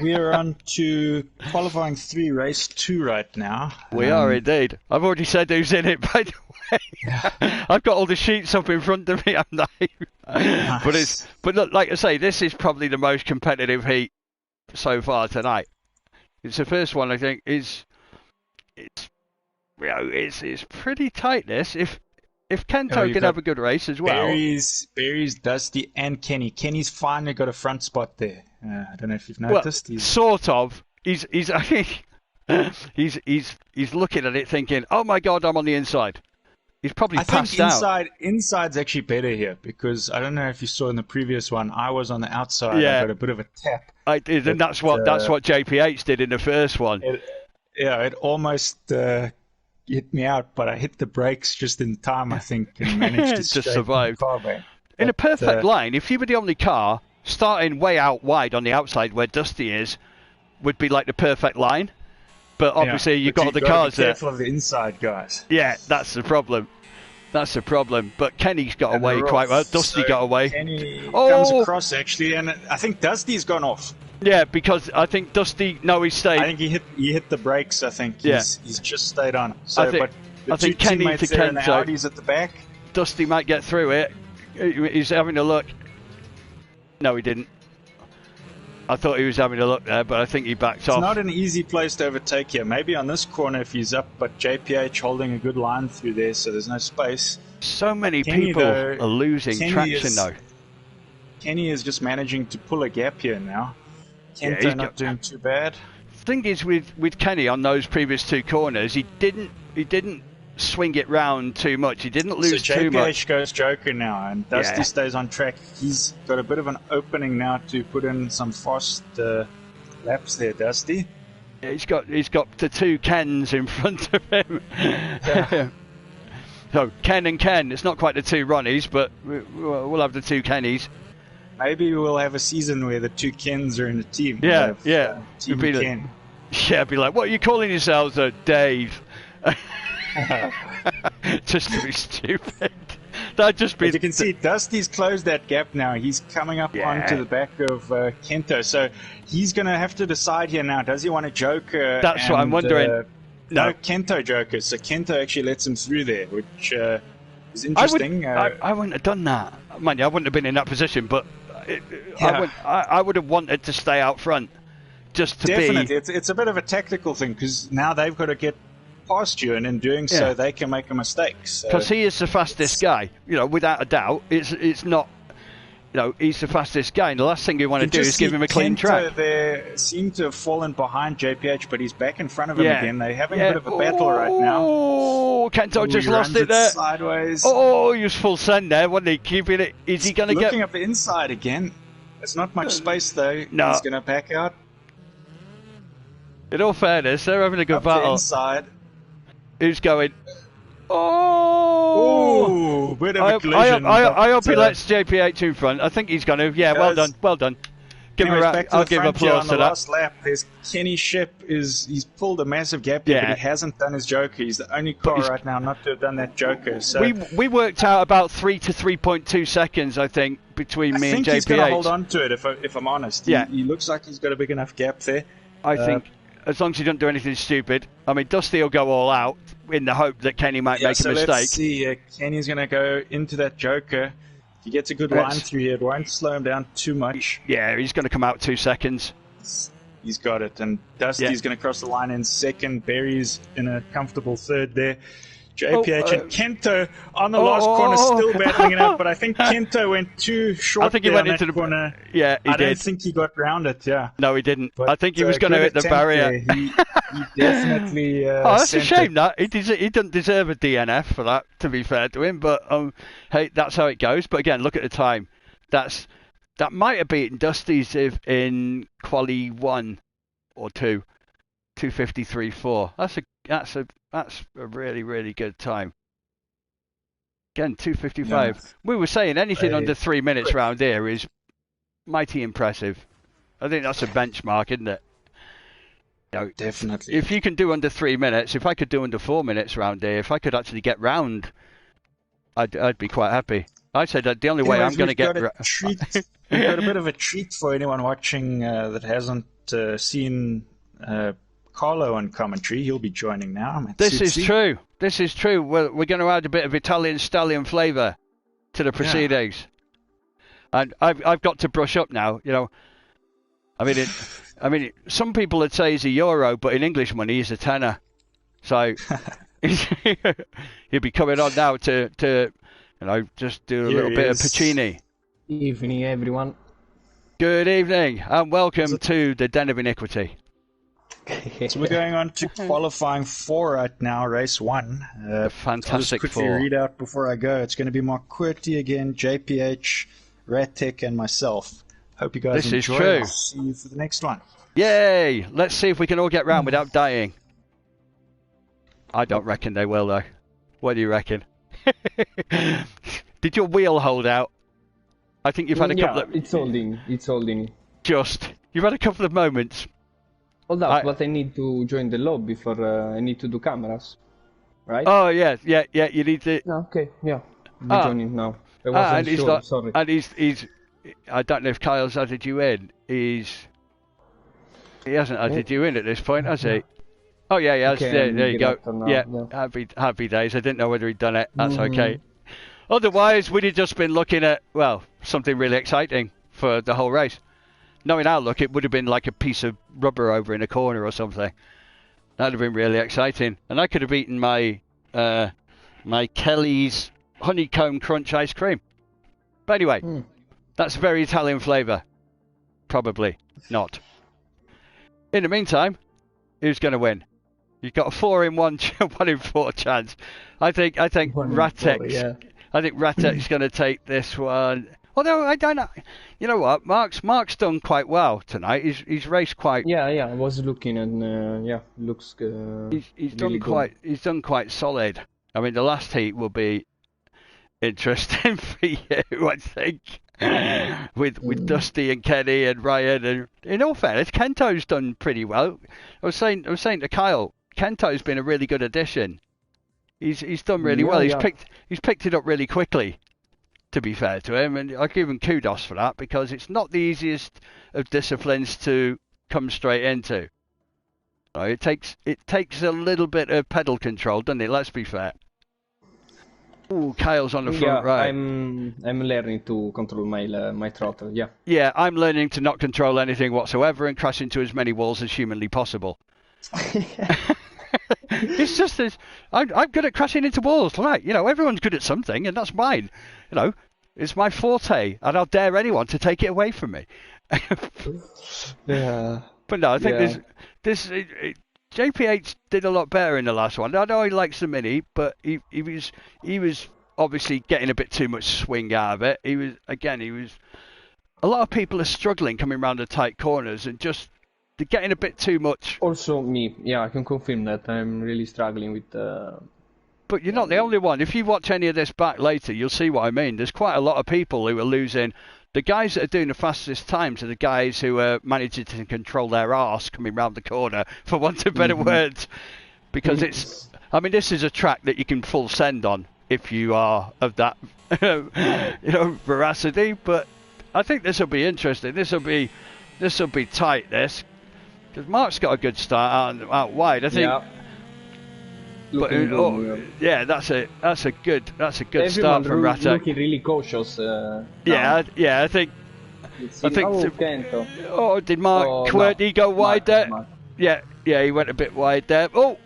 We are on to qualifying 3, race 2 right now. We are indeed. I've already said who's in it, by the way. Yeah. I've got all the sheets up in front of me, haven't I? Nice. But look, like I say, this is probably the most competitive heat so far tonight. It's the first one, I think, it's pretty tight, this. If Kento can have a good race as well. Barry's Dusty, and Kenny. Kenny's finally got a front spot there. I don't know if you've noticed. Well, sort of. He's looking at it thinking, oh my God, I'm on the inside. He's probably I think passed out. inside's actually better here because I don't know if you saw in the previous one. I was on the outside. Yeah. I got a bit of a tap. I did, and that's what JPH did in the first one. It almost hit me out, but I hit the brakes just in time, I think, and managed to Just survive. the car back. In a perfect line, if you were the only car, starting way out wide on the outside where Dusty is, would be like the perfect line. But obviously you've got the cars there. Be careful of the inside guys. Yeah, that's the problem. That's the problem. But Kenny's got away quite well. Dusty got away. Kenny comes across actually, and I think Dusty's gone off. Yeah, because I think Dusty. No, he stayed. I think he hit the brakes. I think he's just stayed on. So, I think Kenny to Kento. And the Audi's at the back. Dusty might get through it. He's having a look. No, he didn't. I thought he was having a look there, but I think he backed off. It's not an easy place to overtake here. Maybe on this corner if he's up, but JPH holding a good line through there, so there's no space. So many people are losing traction, though. Kenny is just managing to pull a gap here now. Kento not doing too bad. Thing is, with Kenny on those previous two corners, he didn't swing it round too much. He didn't lose too much. JPH goes Joker now, and Dusty stays on track. He's got a bit of an opening now to put in some fast laps there, Dusty. Yeah, he's got the two Kens in front of him. Yeah. So Ken and Ken. It's not quite the two Ronnies, but we'll have the two Kennys. Maybe we'll have a season where the two Kens are in a team. Yeah, Team Ken. It'd be like, what are you calling yourselves, Dave? Just to be stupid. That'd just be. As you can see, Dusty's closed that gap now. He's coming up onto the back of Kento. So he's going to have to decide here now. Does he want a Joker? That's what I'm wondering. No, Kento Joker. So Kento actually lets him through there, which is interesting. I wouldn't have done that. Mind you, I wouldn't have been in that position, but I would have wanted to stay out front. Just to Definitely. It's a bit of a tactical thing because now they've got to get past you, and in doing so, they can make a mistake. Because he is the fastest guy, without a doubt. It's not, he's the fastest guy. And the last thing you want to do is give him a clean track. They seem to have fallen behind JPH, but he's back in front of him again. They're having a bit of a battle right now. Oh, Kento just lost it there. Sideways. Oh, he was full send there, wasn't he? Keeping it. Is he going to get? Looking up the inside again. There's not much space though. No. He's going to back out. In all fairness, they're having a good battle. Inside. Who's going? Oh! Bit of a collision. I hope he lets JPH in front. I think he's going to. Yeah, well done. I'll give applause to that. Last lap, there's Kenny Ship. He's pulled a massive gap here, but he hasn't done his Joker. He's the only car right now not to have done that Joker. So we worked out about 3 to 3.2 seconds, I think, between me and JPH. I think he's going to hold on to it, if I'm honest. Yeah. He looks like he's got a big enough gap there. I think, as long as you don't do anything stupid. I mean, Dusty will go all out in the hope that Kenny might make a mistake. Let's see. Kenny's going to go into that Joker. If he gets a good line through here, it won't slow him down too much. Yeah, he's going to come out 2 seconds. He's got it. And Dusty's going to cross the line in second. Barry's in a comfortable third there. JPH and Kento on the last corner, still battling it out, but I think Kento went too short. I think he went into the corner. Yeah, he did. I don't think he got round it. Yeah. No, he didn't. But, I think he was going to hit the barrier. He definitely. That's a shame. That he doesn't deserve a DNF for that. To be fair to him, but hey, that's how it goes. But again, look at the time. That might have beaten Dusty's if in quali 1 or 2, 2:53.4. That's a really, really good time. Again, 2:55. Yeah. We were saying anything under 3 minutes round here is mighty impressive. I think that's a benchmark, isn't it? Definitely. If you can do under 3 minutes, if I could do under 4 minutes round here, if I could actually get round, I'd be quite happy. I said that the only way I'm going to get. We've got a bit of a treat for anyone watching that hasn't seen. Carlo on commentary. He'll be joining now. This is true. We're going to add a bit of Italian stallion flavour to the proceedings, and I've got to brush up now. I mean, some people would say he's a euro, but in English money he's a tenner. So he'll be coming on now to just do a little bit of Puccini. Evening, everyone. Good evening, and welcome to the Den of Iniquity. So we're going on to qualifying 4 right now, race 1. Fantastic I'll just quickly 4. read out before I go. It's going to be Mark QWERTY again, JPH, Ratek, and myself. Hope you guys This is enjoy. true. I'll see you for the next one. Yay! Let's see if we can all get round without dying. I don't reckon they will, though. What do you reckon? Did your wheel hold out? I think you've had a couple of... it's holding. It's holding. You've had a couple of moments. Hold up, but I need to join the lobby for... I need to do cameras. Right? Oh, yeah, you need to... Okay, yeah. I'm joining now. I wasn't sure, sorry. And he's... I don't know if Kyle's added you in. He hasn't added you in at this point, has he? Oh, yeah, he has. Okay, there you go. Now, yeah, happy days. I didn't know whether he'd done it. That's okay. Otherwise, we'd have just been looking at, well, something really exciting for the whole race. Knowing our luck, it would have been like a piece of rubber over in a corner or something. That'd have been really exciting. And I could have eaten my my Kelly's honeycomb crunch ice cream. But anyway, that's very Italian flavour. Probably not. In the meantime, who's going to win? You've got a 4-in-1, 1-in-4 chance. I think Ratek's. I think Ratek's going to take this one. Although I don't know. You know what? Mark's done quite well tonight. He's raced quite. Yeah. I was looking and looks. He's really done quite. Good. He's done quite solid. I mean, the last heat will be interesting for you, I think. with Dusty and Kenny and Ryan, and in all fairness, Kento's done pretty well. I was saying to Kyle, Kento's been a really good addition. He's done really well. He's picked it up really quickly, to be fair to him, and I give him kudos for that, because it's not the easiest of disciplines to come straight into. So it takes a little bit of pedal control, doesn't it? Let's be fair. Ooh, Kyle's on the front right. I'm learning to control my throttle. Yeah. Yeah, I'm learning to not control anything whatsoever and crash into as many walls as humanly possible. It's just this. I'm good at crashing into walls, right? You know, everyone's good at something, and that's mine. You know, it's my forte, and I'll dare anyone to take it away from me. Yeah. But no, I think this JPH did a lot better in the last one. I know he likes the Mini, but he was obviously getting a bit too much swing out of it. He was. A lot of people are struggling coming around the tight corners and just they're getting a bit too much. Also me, yeah, I can confirm that I'm really struggling with. But you're not the only one. If you watch any of this back later, you'll see what I mean. There's quite a lot of people who are losing. The guys that are doing the fastest times are the guys who are managing to control their arse coming round the corner, for want of better words. Because it's, I mean, this is a track that you can full send on if you are of that, veracity. But I think this will be interesting. This will be tight. This, because Mark's got a good start out wide. I think. Yeah. But that's a good Everyone start from Ratek. Looking really cautious. I think. Kento. Oh, did Mark QWERTY go wide there? Mark. Yeah, he went a bit wide there. Oh.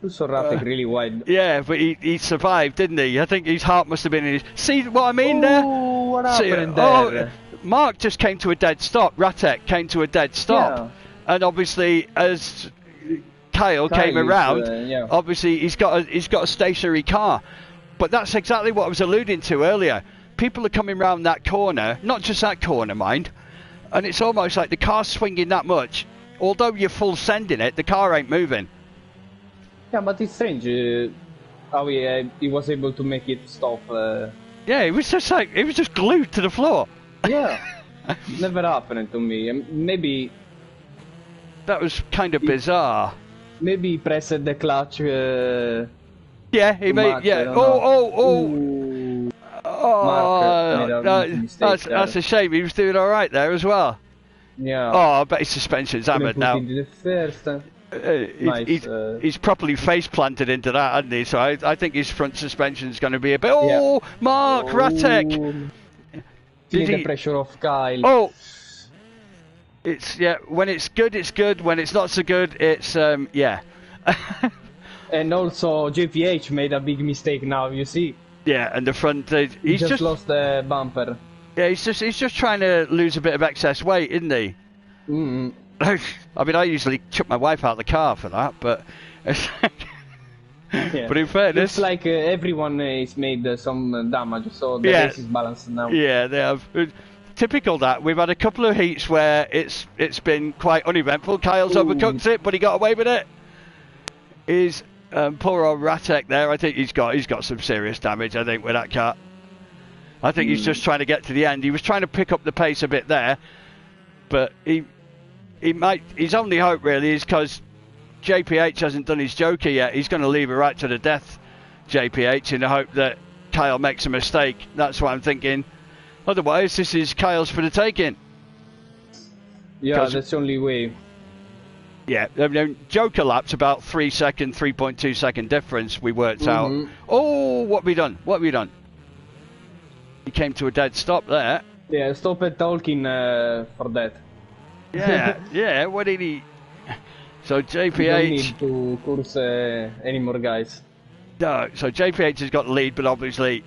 So Ratek really wide. Yeah, but he survived, didn't he? I think his heart must have been in his. See what I mean there? What happened there? Mark just came to a dead stop. Ratek came to a dead stop, and obviously as Kyle came around, obviously he's got a stationary car. But that's exactly what I was alluding to earlier. People are coming round that corner, not just that corner, mind, and it's almost like the car's swinging that much. Although you're full sending it, the car ain't moving. Yeah, but it's strange how he was able to make it stop. Yeah, it was just glued to the floor. Yeah, never happened to me. Maybe that was kind of bizarre. Maybe he pressed the clutch. Yeah, he made. Yeah. That's a shame. He was doing all right there as well. Yeah. Oh, I bet his suspension's hammered now. Nice, he's properly face planted into that, hasn't he? So I think his front suspension's going to be a bit. Oh, Mark Ratek. Feeling the pressure of Kyle. Oh. When it's good, it's good. When it's not so good, it's yeah. And also JPH made a big mistake now. You see. Yeah, and the front. He's just lost the bumper. Yeah, he's just trying to lose a bit of excess weight, isn't he? I mean, I usually chuck my wife out of the car for that, but Yeah. but in fairness, Looks like everyone has made some damage, so the Yeah. race is balanced now. yeah, they have. Typical that we've had a couple of heats where it's been quite uneventful. Kyle's overcooked it, but he got away with it. He's poor old Ratek there. I think he's got some serious damage. I think with that car. I think he's just trying to get to the end. He was trying to pick up the pace a bit there, but his only hope really is because JPH hasn't done his joker yet. He's going to leave it right to the death, JPH, in the hope that Kyle makes a mistake. That's what I'm thinking. Otherwise, this is Kyle's for the taking. Yeah, that's the only way. Yeah, I mean, joker lap's about 3.2 second difference we worked out. Oh, what have we done? What have we done? He came to a dead stop there. Yeah, stop it talking for that. Yeah, what did he... So You don't JPH... need to course any more guys. No, so JPH has got the lead, but obviously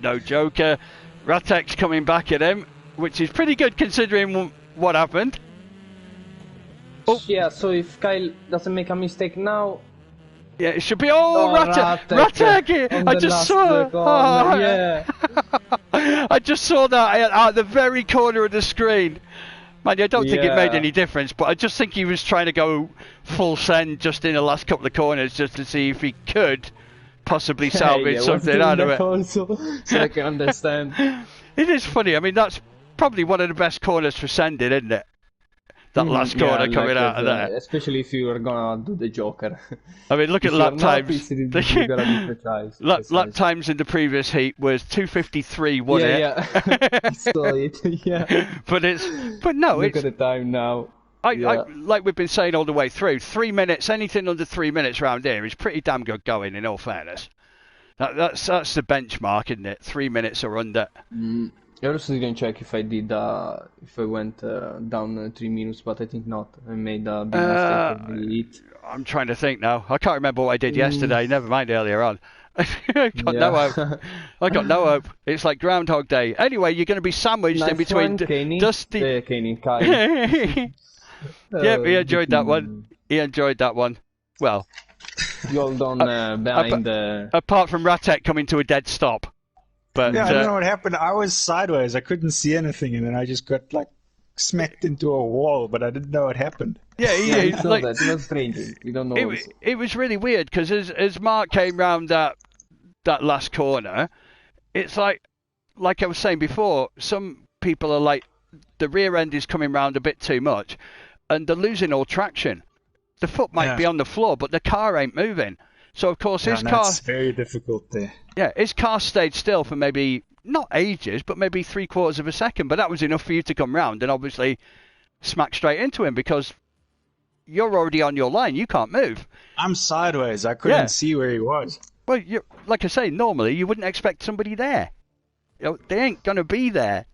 no joker. Ratek's coming back at him, which is pretty good considering what happened. Oh. Yeah, so if Kyle doesn't make a mistake now... Yeah, it should be... Oh, Ratek! I just saw... Yeah. I just saw that at the very corner of the screen. Man, I don't think it made any difference, but I just think he was trying to go full send just in the last couple of corners just to see if he could possibly salvage something out of it. Also, so I can understand. It is funny. I mean, that's probably one of the best corners for sending, isn't it? That last corner coming out of there. Especially if you are gonna do the Joker. I mean, look at lap times. You gotta be precise. Lap times in the previous heat was 2:53, wasn't it? Yeah. I saw it. Yeah. But Look at the time now. I like we've been saying all the way through. 3 minutes, anything under 3 minutes round here is pretty damn good going. In all fairness, that's the benchmark, isn't it? 3 minutes or under. I also didn't check if I did if I went down 3 minutes, but I think not. I made a big mistake of the heat. I'm trying to think now. I can't remember what I did yesterday. Never mind earlier on. I got no hope. I got no hope. It's like Groundhog Day. Anyway, you're going to be sandwiched in between Dusty. Kyle. Yep, he enjoyed that one. He enjoyed that one. Well, you all done behind the... Apart from Ratek coming to a dead stop. But yeah, I don't know what happened. I was sideways. I couldn't see anything, and then I just got like smacked into a wall, but I didn't know what happened. Yeah, I saw that. It was strange. We don't know. It was really weird because as Mark came round that last corner, it's like I was saying before, some people are like the rear end is coming round a bit too much, and they're losing all traction. The foot might be on the floor, but the car ain't moving. So of course his car. That's very difficult there. Yeah, his car stayed still for maybe not ages, but maybe 3/4 of a second. But that was enough for you to come round and obviously smack straight into him because you're already on your line. You can't move. I'm sideways. I couldn't see where he was. Well, like I say, normally you wouldn't expect somebody there. You know, they ain't gonna be there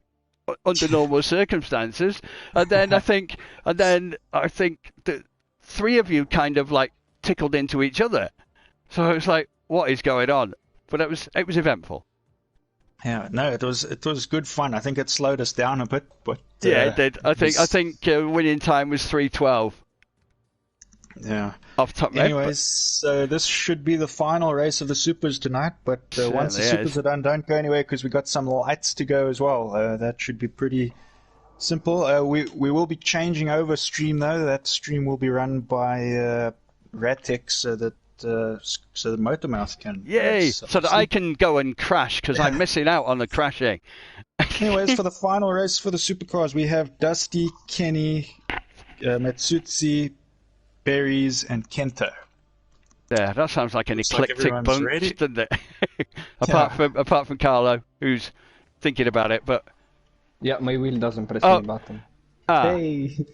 under normal circumstances. And then I think the three of you kind of like tickled into each other. So it's like, what is going on? But it was eventful. Yeah, no, it was good fun. I think it slowed us down a bit, but yeah, it did. I think winning time was 3:12. Yeah. Off top. Anyways, so this should be the final race of the supers tonight. But once the supers are done, don't go anywhere because we got some lights to go as well. That should be pretty simple. We will be changing over stream though. That stream will be run by Ratek so that Motormouth can. Yay! So that I can go and crash because I'm missing out on the crashing. Anyways, for the final race for the supercars, we have Dusty, Kenny, Matsutsi, Berries, and Kento. Yeah, that sounds like an eclectic bunch, doesn't it? apart from Carlo, who's thinking about it, but yeah, my wheel doesn't press any button. Hey.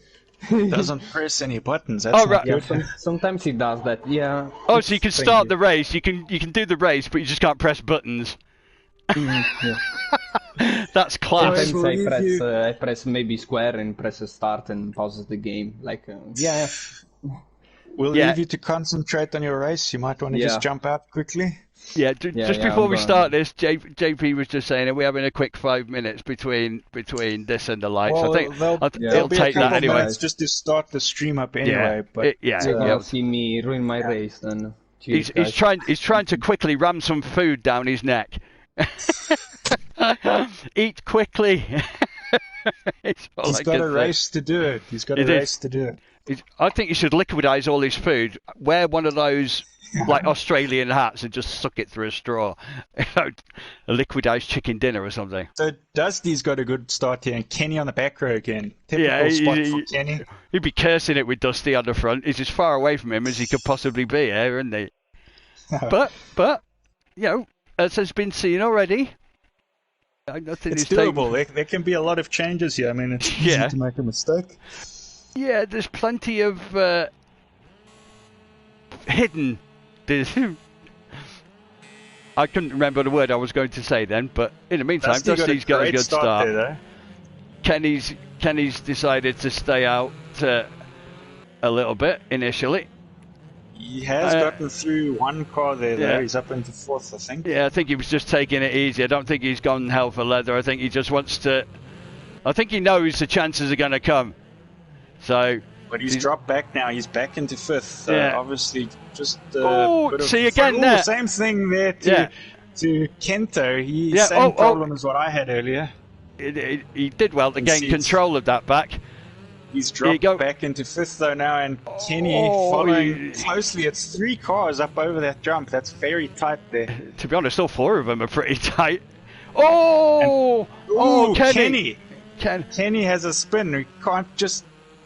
Doesn't press any buttons. That's right. Yeah, sometimes he does that. Yeah. Oh, so you can start the race. You can do the race, but you just can't press buttons. Yeah. That's class. Sometimes I press maybe square and press start and pauses the game. Like We'll leave you to concentrate on your race. You might want to just jump out quickly. Yeah, Yeah, just yeah, before I'm we going. start this, JP was just saying, are we having a quick 5 minutes between this and the lights? Well, I think there'll it'll be a take that couple anyway. minutes just to start the stream up anyway. But Yeah, You're yeah. gonna see me ruin my race then. Cheers, He's guys. trying to quickly ram some food down his neck. Eat quickly. It's all he's I got can a say. race to do it. He's got It a is. race to do it. I think he should liquidize all his food. Wear one of those like Australian hats and just suck it through a straw. A liquidized chicken dinner or something. So Dusty's got a good start here, and Kenny on the back row again. Typical Yeah, spot for Kenny. He'd be cursing it with Dusty on the front. He's as far away from him as he could possibly be here, isn't he? But you know, as has been seen already, nothing It's is taken- doable. There can be a lot of changes here. I mean, it's easy to make a mistake. Yeah, there's plenty of hidden. I couldn't remember the word I was going to say then, but in the meantime, Dusty's got a good start. There, Kenny's decided to stay out a little bit initially. He has gotten through one car there, though. Yeah. He's up into fourth, I think. Yeah, I think he was just taking it easy. I don't think he's gone hell for leather. I think he just wants to. I think he knows the chances are going to come. So. But he's dropped back now. He's back into fifth. Yeah. Obviously, just see again there. Same thing there to Kento. Same problem as what I had earlier. He did well to gain control of that back. He's dropped back into fifth though now, and Kenny following closely. It's 3 cars up over that jump. That's very tight there. To be honest, all 4 of them are pretty tight. Kenny! Kenny has a spin. We can't just.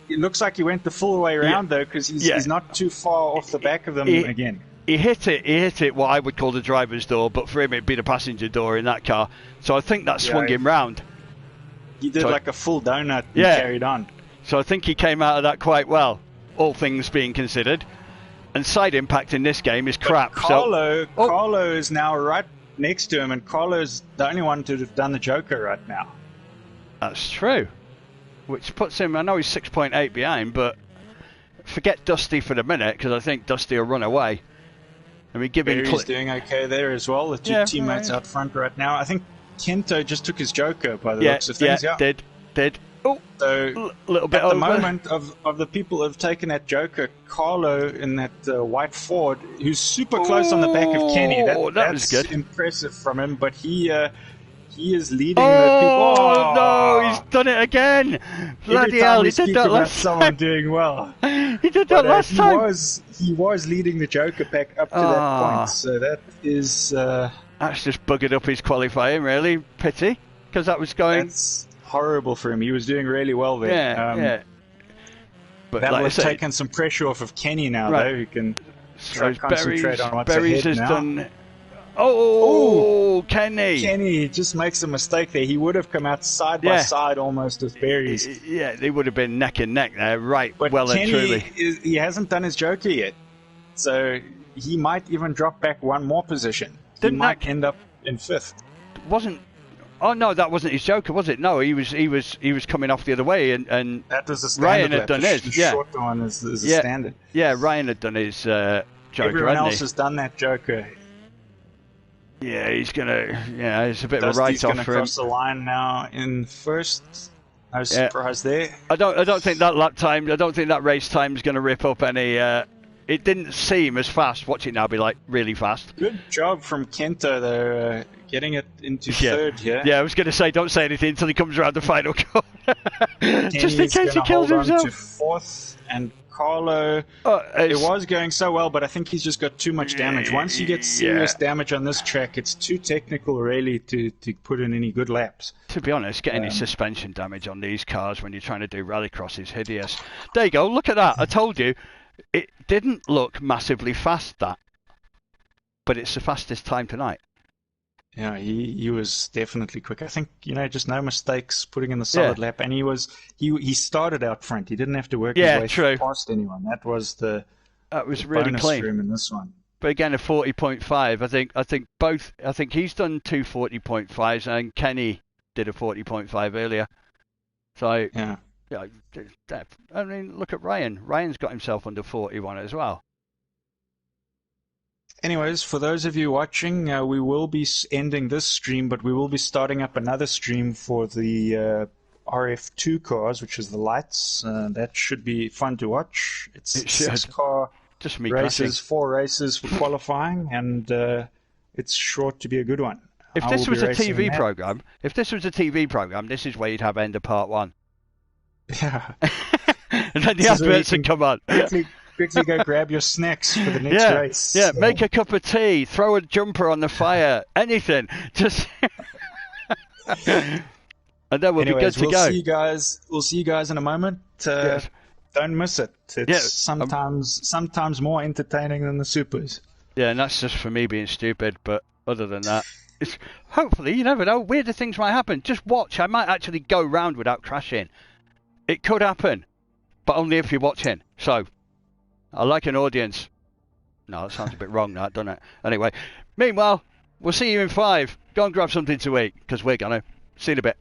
It looks like he went the full way around though, because he's not too far off the back of them again. He hit it what I would call the driver's door, but for him it'd be the passenger door in that car. So I think that swung him round. He did like a full donut and carried on. So I think he came out of that quite well, all things being considered. And side impact in this game is crap. Carlo is now right next to him, and Carlo's the only one to have done the Joker right now. That's true. Which puts him, I know he's 6.8 behind, but forget Dusty for the minute, because I think Dusty will run away. I mean, Barry's doing okay there as well. The 2 teammates out front right now. I think Kento just took his Joker by the looks of things. Yeah, did. Oh, so a little bit at over. the moment of the people who have taken that Joker, Carlo in that white Ford, who's super close on the back of Kenny. That was good. Impressive from him, but he is leading the people. Oh no, he's done it again! Bloody hell, he did that last time. Someone doing well. He did that last time. He was leading the Joker pack up to that point, so that is. That's just buggered up his qualifying, really. Pity, because that was going. That's horrible for him. He was doing really well there. Yeah. But that like was taking some pressure off of Kenny now, though. Who can concentrate on what's Berries ahead has now. done. Kenny! Kenny just makes a mistake there. He would have come out side by side almost with Berries. Yeah, they would have been neck and neck there, right? But well Kenny and truly. he hasn't done his Joker yet, so he might even drop back one more position. He might end up in fifth. Wasn't? Oh no, that wasn't his Joker, was it? No, he was coming off the other way, and that was a standard. Ryan had lap. done his. The short one is a standard. Yeah, Ryan had done his Joker. Everyone else has done that Joker. Yeah, he's gonna. Yeah, it's a bit of a write-off for him. He's gonna cross the line now in first. No surprise there. I don't think that lap time. I don't think that race time is gonna rip up any. It didn't seem as fast. Watch it now be like really fast. Good job from Kento though, getting it into third here. Yeah, I was gonna say don't say anything until he comes around the final corner. Just in case he kills himself. To fourth, and Carlo. It was going so well, but I think he's just got too much damage. Once you get serious damage on this track, it's too technical really to put in any good laps. To be honest, getting any suspension damage on these cars when you're trying to do rallycross is hideous. There you go, look at that. I told you, it didn't look massively fast, that. But it's the fastest time tonight. Yeah, he was definitely quick. I think, just no mistakes putting in the solid lap. And he started out front. He didn't have to work his way past anyone. That was the really bonus clean for him in this one. But again, a 40.5. I think he's done 2 40.5s and Kenny did a 40.5 earlier. So yeah, I mean, look at Ryan. Ryan's got himself under 41 as well. Anyways, for those of you watching, we will be ending this stream, but we will be starting up another stream for the RF2 cars, which is the lights. That should be fun to watch. It's 6-car Just me races, crashing. 4 races for qualifying, and it's sure to be a good one. If this was a TV program, this is where you'd have end of part 1. Yeah. And then the adverts would come on. Quickly go grab your snacks for the next race. Yeah, make a cup of tea, throw a jumper on the fire, anything. Just and then we'll be good to go. We'll see you guys in a moment. Yes. Don't miss it. It's sometimes more entertaining than the supers. Yeah, and that's just for me being stupid, but other than that, it's hopefully, you never know, weirder things might happen. Just watch. I might actually go round without crashing. It could happen, but only if you're watching. So I like an audience. No, that sounds a bit wrong, that, doesn't it? Anyway, meanwhile, we'll see you in 5. Go and grab something to eat, because we're going to. See you in a bit.